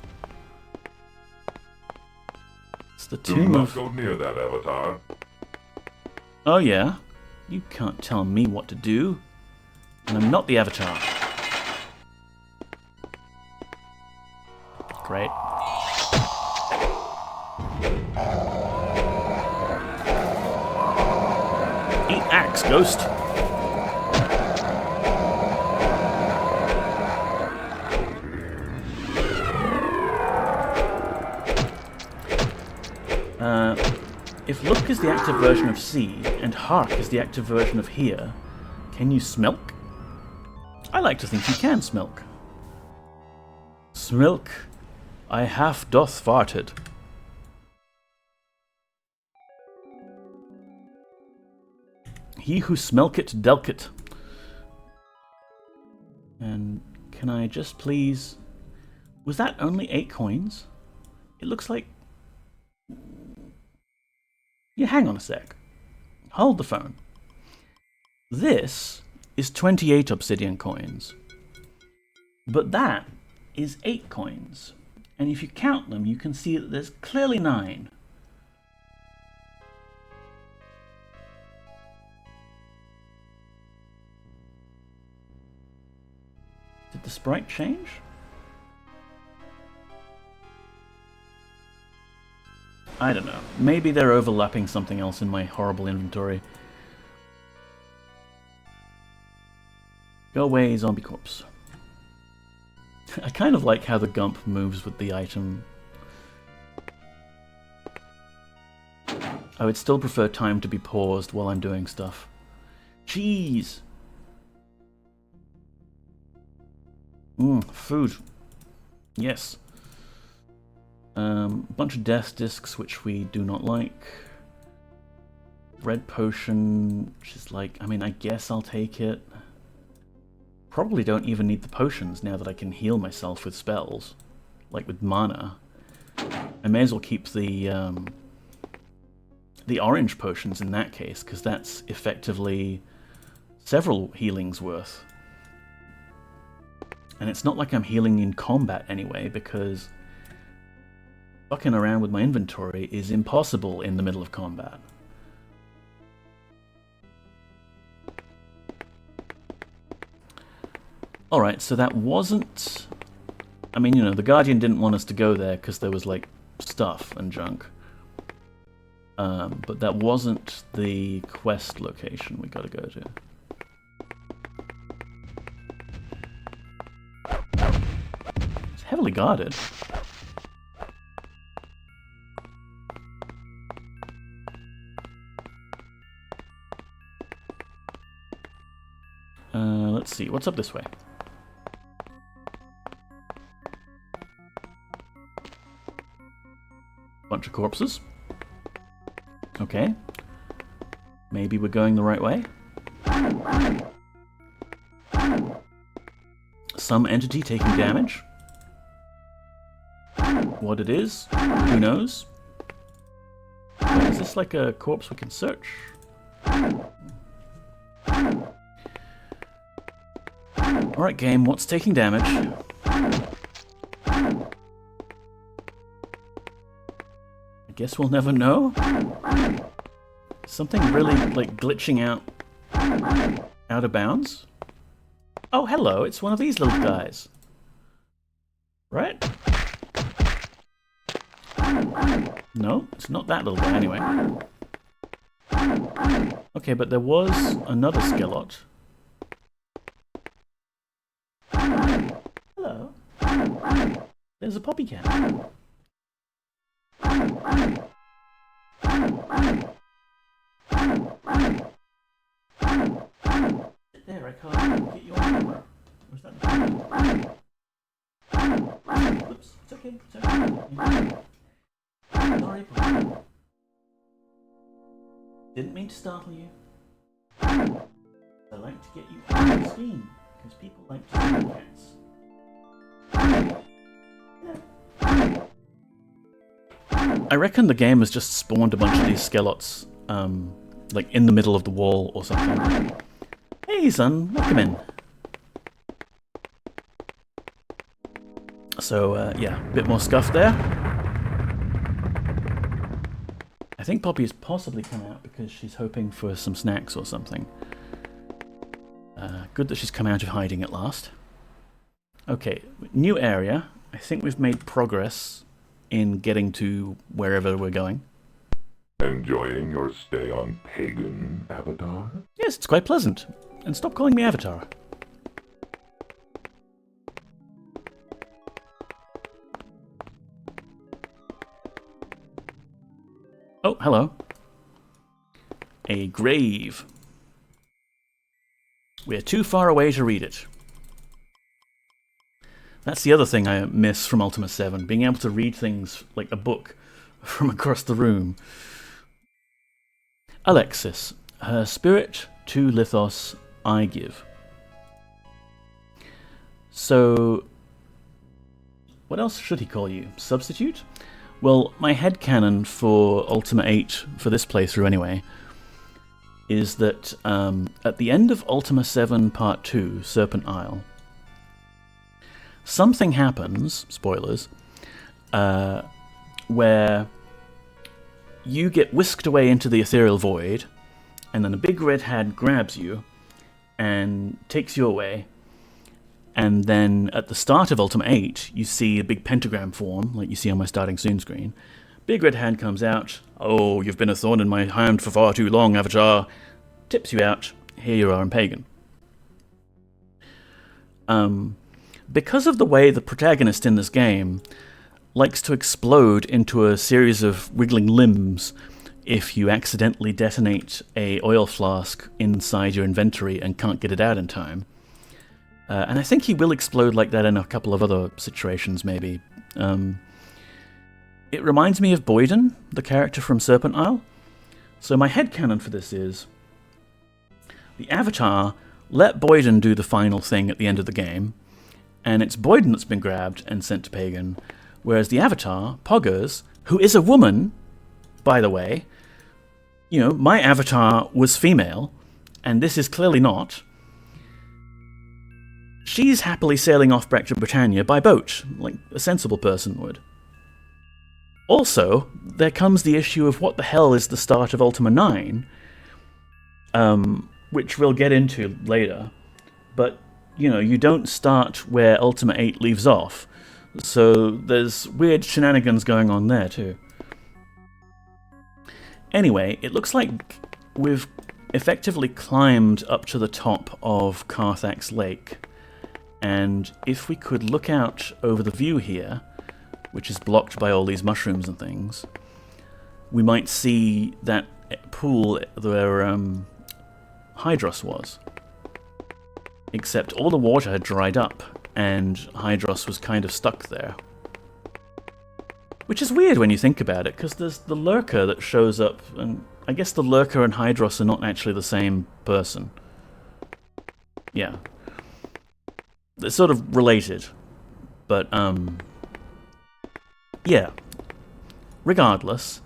It's the Do tomb not of... go near that avatar. Oh yeah? You can't tell me what to do. And I'm not the avatar. Great. Eat axe, ghost! If look is the active version of see, and hark is the active version of hear, can you smilk? I like to think you can smilk. Smilk, I half doth farted. He who smilkit delkit. And can I just please... Was that only 8 coins? It looks like... Yeah, hang on a sec. Hold the phone. This is 28 obsidian coins. But that is 8 coins. And if you count them, you can see that there's clearly 9. Did the sprite change? I don't know. Maybe they're overlapping something else in my horrible inventory. Go away, zombie corpse. I kind of like how the gump moves with the item. I would still prefer time to be paused while I'm doing stuff. Jeez! Food. Yes. Bunch of death discs, which we do not like. Red potion, which is like, I mean, I guess I'll take it. Probably don't even need the potions now that I can heal myself with spells. Like with mana. I may as well keep the orange potions in that case, because that's effectively several healings worth. And it's not like I'm healing in combat anyway, because fucking around with my inventory is impossible in the middle of combat. Alright, so that wasn't... I mean, you know, the Guardian didn't want us to go there because there was, like, stuff and junk. But that wasn't the quest location we gotta go to. It's heavily guarded. Let's see, what's up this way? Bunch of corpses. Okay. Maybe we're going the right way. Some entity taking damage. What it is, who knows? Is this like a corpse we can search? Alright game, what's taking damage? I guess we'll never know. Something really, like, glitching out of bounds. Oh, hello, it's one of these little guys. Right? No, it's not that little guy anyway. Okay, but there was another Stellos. Hello. There's a poppy cat. There, I can't get you on camera. Was that Oops, it's okay, it's okay. Sorry, didn't mean to startle you. I like to get you on the screen, because people like to see cats. I reckon the game has just spawned a bunch of these Stellos, like in the middle of the wall or something. Hey son, welcome in. So, yeah, a bit more scuff there. I think Poppy has possibly come out because she's hoping for some snacks or something. Good that she's come out of hiding at last. Okay, new area. I think we've made progress in getting to wherever we're going. Enjoying your stay on Pagan, Avatar? Yes, it's quite pleasant. And stop calling me Avatar. Oh, hello. A grave. We're too far away to read it. That's the other thing I miss from Ultima VII, being able to read things like a book from across the room. Alexis, her spirit to Lithos I give. So, what else should he call you? Substitute? Well, my headcanon for Ultima VIII, for this playthrough anyway, is that at the end of Ultima VII Part 2, Serpent Isle, something happens, spoilers, where you get whisked away into the ethereal void, and then a big red hand grabs you and takes you away. And then at the start of Ultima 8, you see a big pentagram form, like you see on my starting soon screen. Big red hand comes out. Oh, you've been a thorn in my hand for far too long, Avatar. Tips you out. Here you are in Pagan. Because of the way the protagonist in this game likes to explode into a series of wiggling limbs if you accidentally detonate a oil flask inside your inventory and can't get it out in time. And I think he will explode like that in a couple of other situations, maybe. It reminds me of Boyden, the character from Serpent Isle. So my headcanon for this is the Avatar let Boyden do the final thing at the end of the game, and it's Boyden that's been grabbed and sent to Pagan, whereas the Avatar, Poggers, who is a woman, by the way, you know, my Avatar was female, and this is clearly not. She's happily sailing off back to Britannia by boat, like a sensible person would. Also, there comes the issue of what the hell is the start of Ultima IX, which we'll get into later. But, you know, you don't start where Ultima VIII leaves off, so there's weird shenanigans going on there too. Anyway, it looks like we've effectively climbed up to the top of Carthax Lake, and if we could look out over the view here, which is blocked by all these mushrooms and things, we might see that pool where Hydros was. Except all the water had dried up, and Hydros was kind of stuck there. Which is weird when you think about it, because there's the lurker that shows up, and I guess the lurker and Hydros are not actually the same person. Yeah. They're sort of related. But, yeah. Regardless,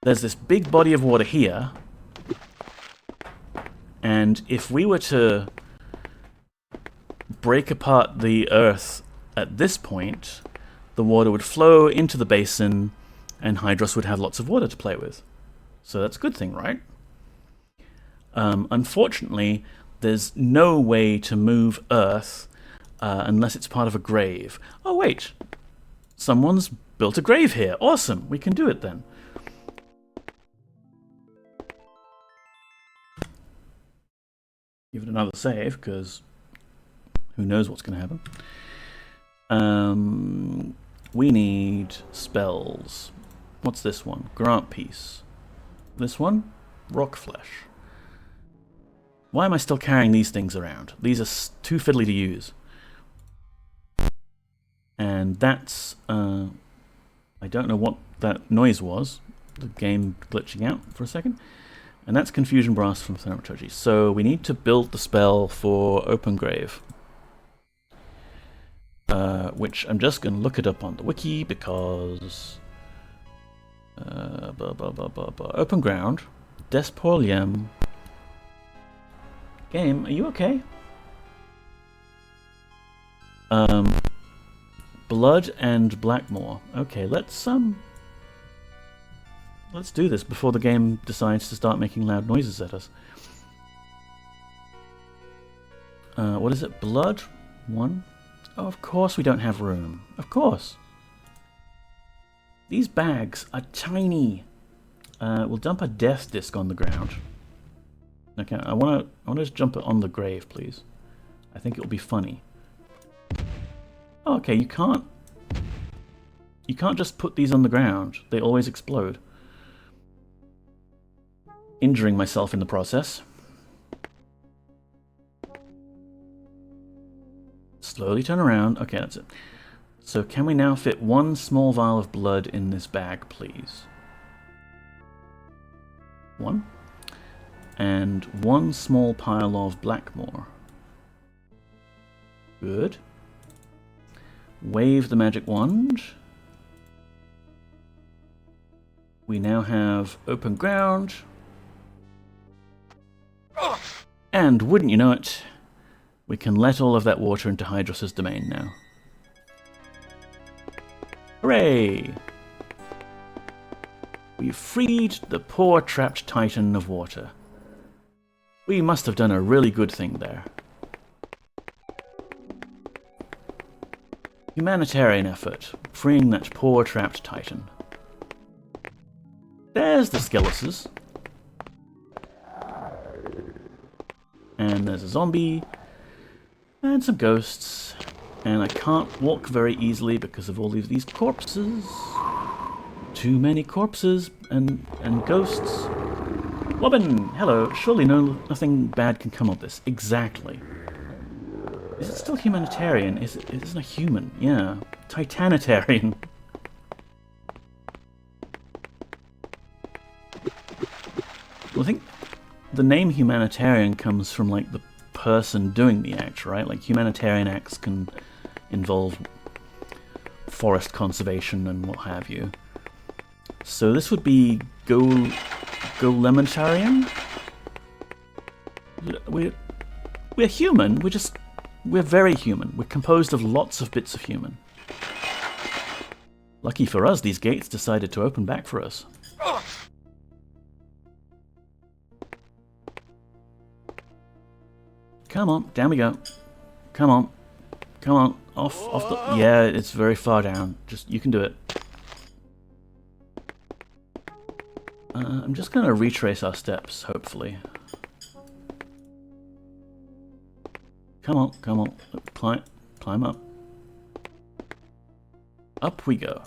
there's this big body of water here, and if we were to break apart the earth at this point, the water would flow into the basin, and Hydros would have lots of water to play with. So that's a good thing, right? Unfortunately, there's no way to move Earth unless it's part of a grave. Oh, wait. Someone's built a grave here. Awesome. We can do it then. Give it another save, because who knows what's going to happen. We need spells. What's this one? Grant Piece. This one? Rock Flesh. Why am I still carrying these things around? These are too fiddly to use. And that's... I don't know what that noise was. The game glitching out for a second. And that's Confusion Brass from Thaumaturgy. So we need to build the spell for Open Grave. Which I'm just going to look it up on the wiki because... Open Ground. Despolium. Game, are you okay? Blood and Blackmore. Okay, let's do this before the game decides to start making loud noises at us. What is it? Blood? 1? Oh, of course we don't have room. Of course. These bags are tiny. We'll dump a death disc on the ground. Okay, I want to just jump it on the grave, please. I think it'll be funny. Oh, okay, you can't just put these on the ground. They always explode. Injuring myself in the process. Slowly turn around. Okay, that's it. So can we now fit one small vial of blood in this bag, please? 1. And 1 small pile of Blackmore. Good. Wave the magic wand. We now have Open Ground. And wouldn't you know it, we can let all of that water into Hydros' domain now. Hooray! We've freed the poor trapped titan of water. We must have done a really good thing there. Humanitarian effort, freeing that poor trapped titan. There's the Stellos. And there's a zombie. And some ghosts. And I can't walk very easily because of all of these corpses. Too many corpses and ghosts. Robin, hello. Surely nothing bad can come of this. Exactly. Is it still humanitarian? It isn't a human. Yeah. Titanitarian. Well, I think the name humanitarian comes from, like, the person doing the act, right? Like, humanitarian acts can involve forest conservation and what have you. So this would be golementarian? We're human, we're just We're very human. We're composed of lots of bits of human. Lucky for us, these gates decided to open back for us. Come on, down we go. Come on. Come on. Off the... Yeah, it's very far down. Just, you can do it. I'm just going to retrace our steps, hopefully. Come on, come on. Climb up. Up we go.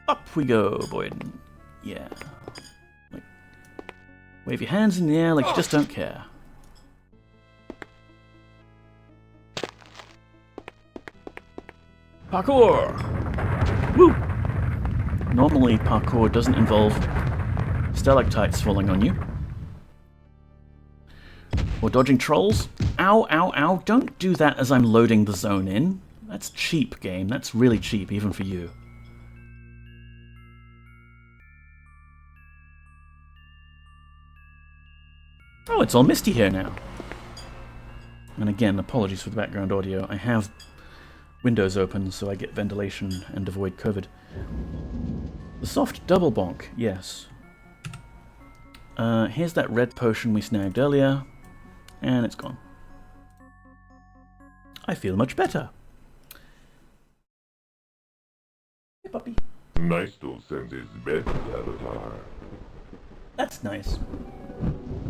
Up we go, Boyden. Yeah. Like, wave your hands in the air like you just don't care. Parkour! Woo! Normally, parkour doesn't involve stalactites falling on you. Or dodging trolls. Ow, ow, ow. Don't do that as I'm loading the zone in. That's cheap, game. That's really cheap, even for you. Oh, it's all misty here now. And again, apologies for the background audio. I have windows open so I get ventilation and avoid COVID. The soft double bonk, yes. Here's that red potion we snagged earlier, and it's gone. I feel much better. Hey, puppy. Nice to send his best avatar. That's nice.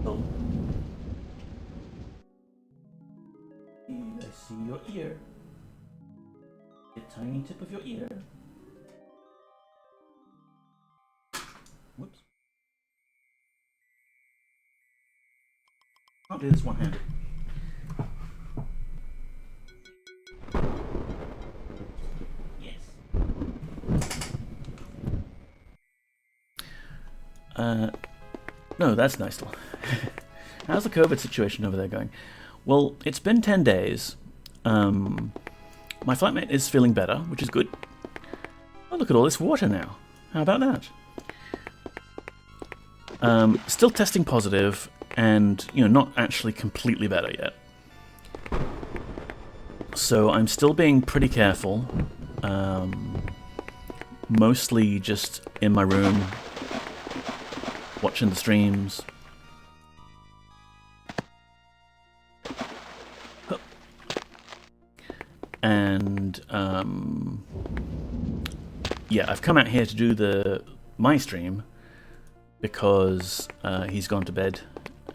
Oh. I see your ear. The tiny tip of your ear. Whoops. I'll do this one-handed. Yes. No, that's nice. How's the COVID situation over there going? Well, it's been 10 days. My flatmate is feeling better, which is good. Oh, look at all this water now. How about that? Still testing positive, and, you know, not actually completely better yet. So I'm still being pretty careful. Mostly just in my room, watching the streams. And yeah, I've come out here to do my stream because he's gone to bed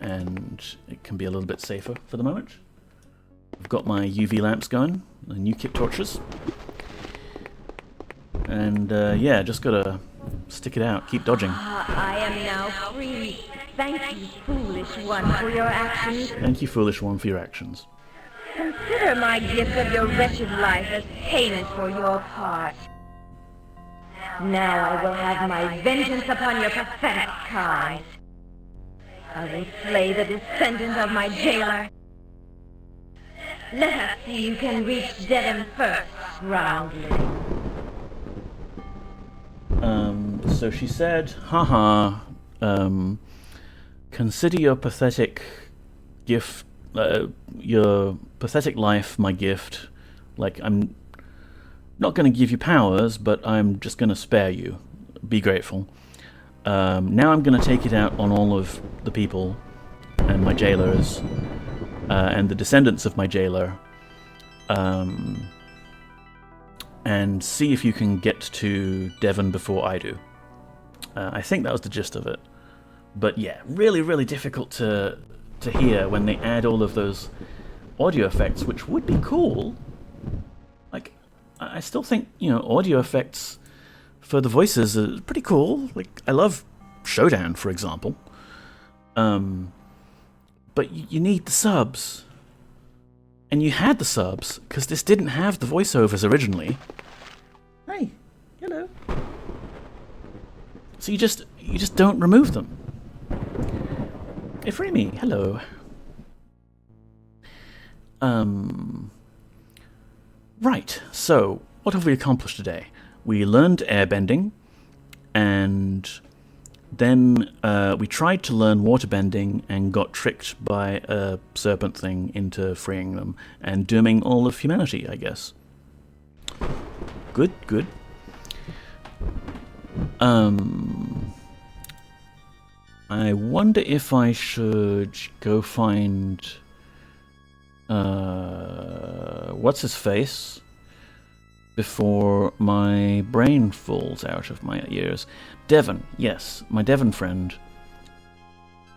and it can be a little bit safer for the moment. I've got my UV lamps going, the new kit torches, and yeah, just gotta stick it out, keep dodging. I am now free. Thank you, foolish one, for your actions. Thank you, foolish one, for your actions. Consider my gift of your wretched life as payment for your part. Now I will have my vengeance upon your pathetic kind. I will slay the descendant of my jailer. Let us see you can reach Devon first, groundling. So she said, haha, consider your pathetic gift, your pathetic life my gift. Like, I'm not going to give you powers, but I'm just going to spare you. Be grateful. Now I'm going to take it out on all of the people and my jailers and the descendants of my jailer, and see if you can get to Devon before I do. I think that was the gist of it. But yeah, really, really difficult to hear when they add all of those audio effects, which would be cool. Like, I still think, you know, audio effects for the voices are pretty cool. Like, I love Showdown, for example. But you need the subs. And you had the subs, because this didn't have the voiceovers originally. Hey, hello. So you just don't remove them. Ifrimi, hello. Right, so what have we accomplished today? We learned airbending, and Then we tried to learn waterbending and got tricked by a serpent thing into freeing them and dooming all of humanity, I guess. Good, good. I wonder if I should go find... what's his face? Before my brain falls out of my ears. Devon, yes, my Devon friend.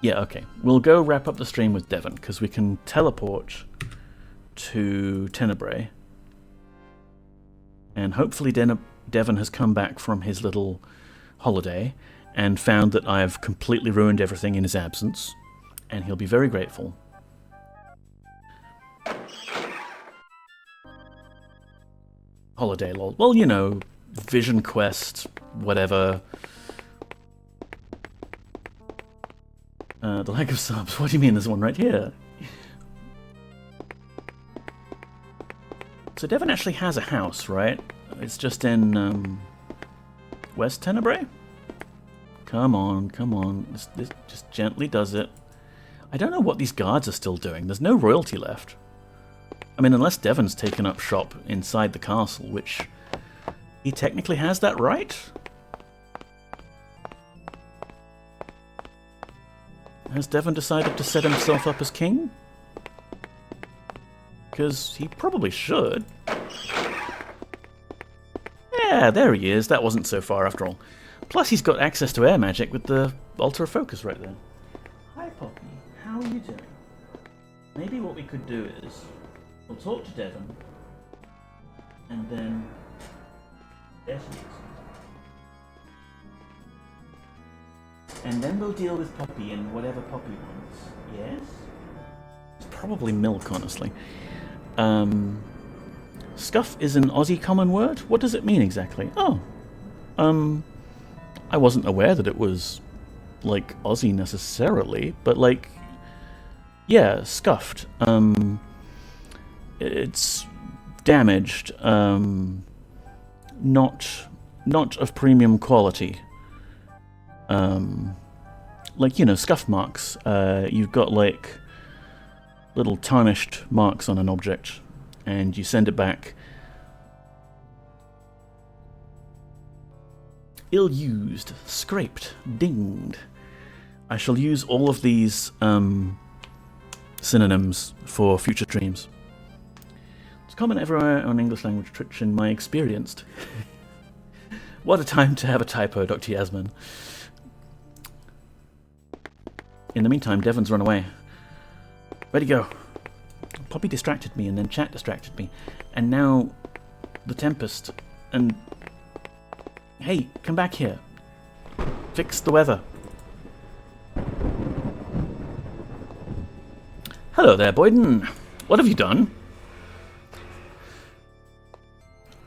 Yeah, okay. We'll go wrap up the stream with Devon, because we can teleport to Tenebrae. And hopefully Devon has come back from his little holiday and found that I have completely ruined everything in his absence. And he'll be very grateful. Holiday lol. Well, you know, Vision Quest, whatever. The lack of subs. What do you mean? There's one right here. So Devon actually has a house, right? It's just in West Tenebrae? Come on, come on. This just gently does it. I don't know what these guards are still doing. There's no royalty left. I mean, unless Devon's taken up shop inside the castle, which he technically has that right? Has Devon decided to set himself up as king? Because he probably should. Yeah, there he is. That wasn't so far after all. Plus, he's got access to air magic with the Ultra Focus right there. Hi, Poppy. How are you doing? Maybe what we could do is... we'll talk to Devon, and then... yes, it is. And then we'll deal with Poppy and whatever Poppy wants. Yes? It's probably milk, honestly. Scuff is an Aussie common word? What does it mean exactly? Oh. I wasn't aware that it was, like, Aussie necessarily, but, like... yeah, scuffed. It's damaged, not of premium quality. Like, you know, scuff marks. You've got, like, little tarnished marks on an object, and you send it back. Ill-used, scraped, dinged. I shall use all of these synonyms for future streams. It's common everywhere on English language Twitch in my experienced. What a time to have a typo, Dr. Yasmin. In the meantime, Devon's run away. Where'd he go? Poppy distracted me, and then chat distracted me. And now, the Tempest. And... hey, come back here. Fix the weather. Hello there, Boyden. What have you done?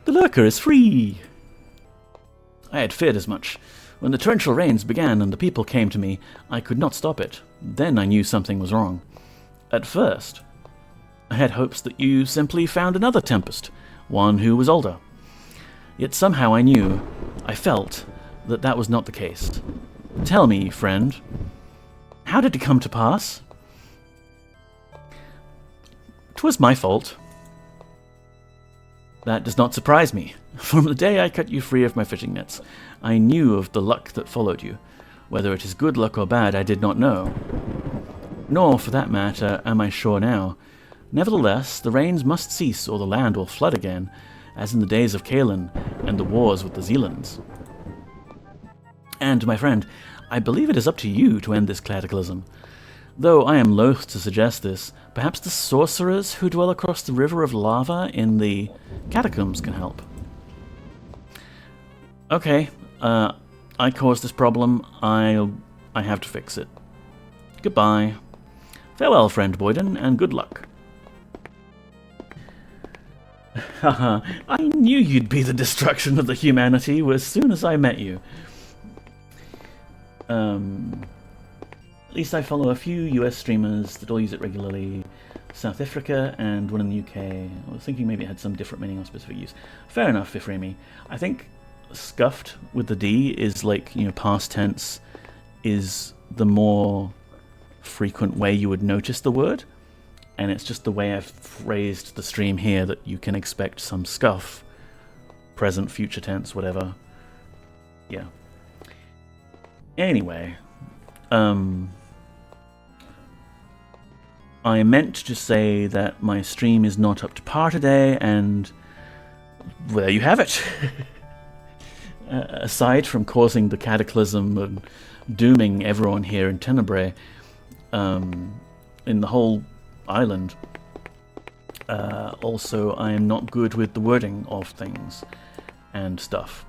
The lurker is free! I had feared as much. When the torrential rains began and the people came to me, I could not stop it. Then I knew something was wrong. At first, I had hopes that you simply found another Tempest, one who was older. Yet somehow I knew, I felt, that that was not the case. Tell me, friend, how did it come to pass? 'Twas my fault. That does not surprise me. From the day I cut you free of my fishing nets, I knew of the luck that followed you. Whether it is good luck or bad, I did not know. Nor, for that matter, am I sure now. Nevertheless, the rains must cease or the land will flood again, as in the days of Kaelin and the wars with the Zealands. And, my friend, I believe it is up to you to end this cataclysm. Though I am loath to suggest this, perhaps the sorcerers who dwell across the river of lava in the catacombs can help. Okay, I caused this problem. I have to fix it. Goodbye. Farewell, friend Boyden, and good luck. Haha, I knew you'd be the destruction of the humanity as soon as I met you. At least I follow a few US streamers that all use it regularly. South Africa and one in the UK. I was thinking maybe it had some different meaning or specific use. Fair enough, Iframi. I think scuffed with the D is like, you know, past tense is the more frequent way you would notice the word, and it's just the way I've phrased the stream here that you can expect some scuff, present, future tense, whatever. Yeah. Anyway, I meant to say that my stream is not up to par today, and well, there you have it. Aside from causing the cataclysm and dooming everyone here in Tenebrae, in the whole island, also I am not good with the wording of things and stuff.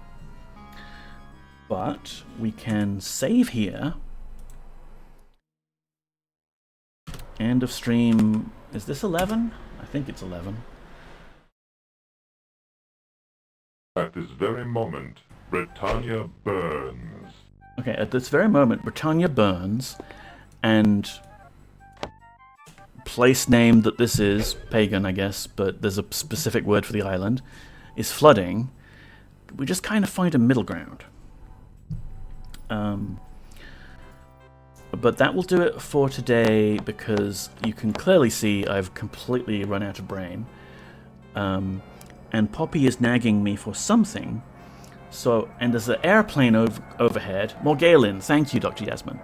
But we can save here. End of stream. Is this 11? I think it's 11. At this very moment, Britannia burns. Okay, at this very moment, Britannia burns, and place name that this is, Pagan, I guess, but there's a specific word for the island, is flooding. We just kind of find a middle ground. But that will do it for today, because you can clearly see I've completely run out of brain. And Poppy is nagging me for something. So, and there's an airplane overhead. Morgalen, thank you, Dr. Yasmin.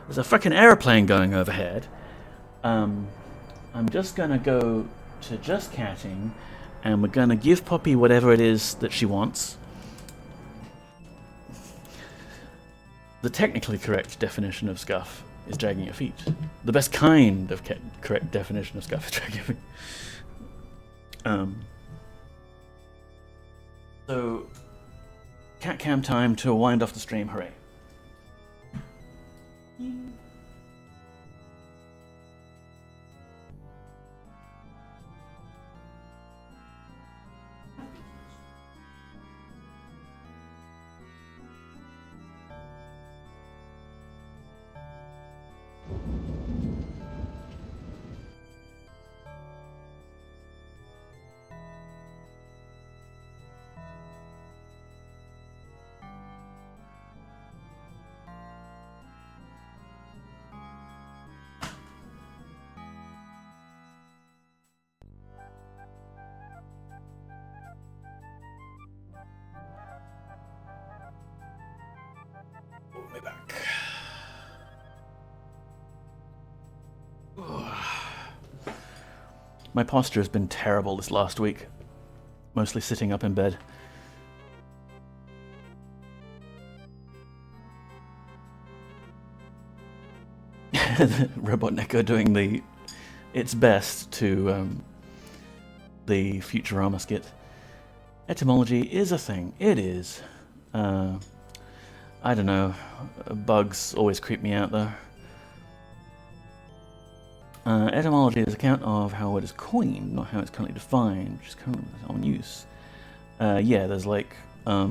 There's a frickin' airplane going overhead. I'm just gonna go to just catting, and we're gonna give Poppy whatever it is that she wants. The technically correct definition of scuff is dragging your feet. The best kind of correct definition of scuff is dragging your feet. So, cat cam time to wind off the stream, hooray. Me back. My posture has been terrible this last week. Mostly sitting up in bed. Robot Neko doing its best to the Futurama skit. Etymology is a thing. It is. I don't know. Bugs always creep me out, though. Etymology is an account of how it is coined, not how it's currently defined, which is currently on use. Yeah, there's like, blah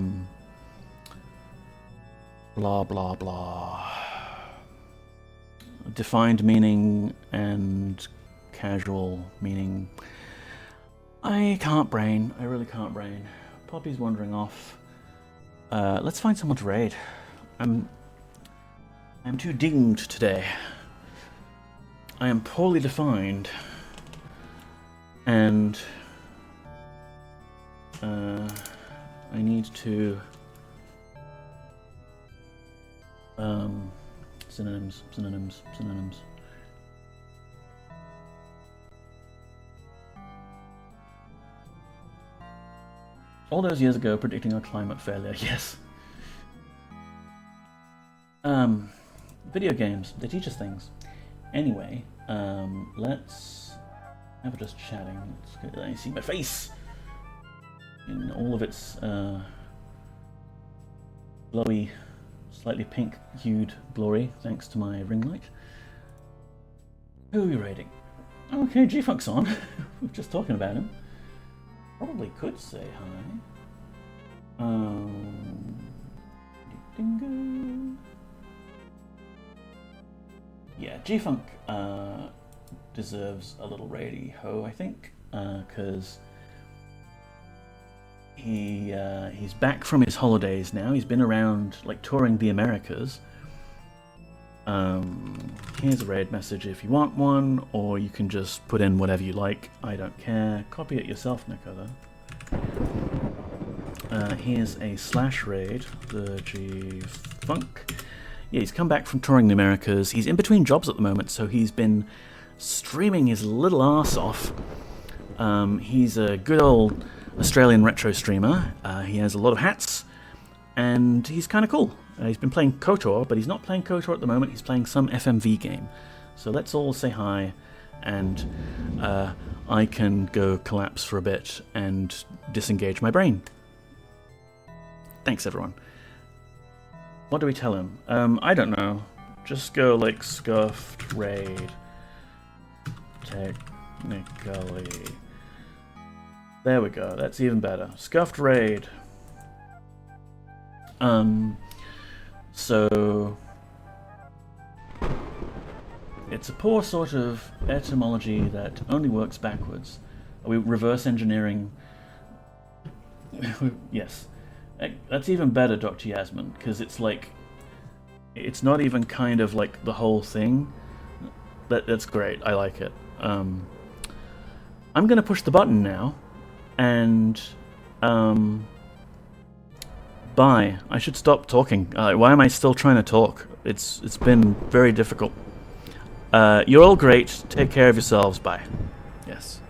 blah blah. Defined meaning and casual meaning. I can't brain. I really can't brain. Poppy's wandering off. Let's find someone to raid. I'm too dinged today. I am poorly defined, and I need to synonyms. All those years ago, predicting our climate failure. Yes. Video games, they teach us things. Anyway, let's have just chatting. Let me see my face in all of its glowy, slightly pink-hued glory, thanks to my ring light. Who are we raiding? Okay, G-Funk's on. We were just talking about him. Probably could say hi. Dingo. Yeah, G-Funk deserves a little radio, I think, because he's back from his holidays now. He's been around, like, touring the Americas, Here's a raid message if you want one, or you can just put in whatever you like. I don't care. Copy it yourself, Nico, though. Here's a slash raid, the G-Funk. Yeah, he's come back from touring the Americas. He's in between jobs at the moment, so he's been streaming his little arse off. He's a good old Australian retro streamer. He has a lot of hats, and he's kind of cool. He's been playing KOTOR, but he's not playing KOTOR at the moment. He's playing some FMV game. So let's all say hi, and I can go collapse for a bit and disengage my brain. Thanks, everyone. What do we tell him? I don't know. Just go like scuffed raid. Technically. There we go. That's even better. Scuffed raid. So it's a poor sort of etymology that only works backwards. Are we reverse engineering? Yes. That's even better, Dr. Yasmin, because it's like, it's not even kind of like the whole thing. That's great. I like it. I'm going to push the button now, and bye. I should stop talking. Why am I still trying to talk? It's been very difficult. You're all great. Take care of yourselves. Bye. Yes.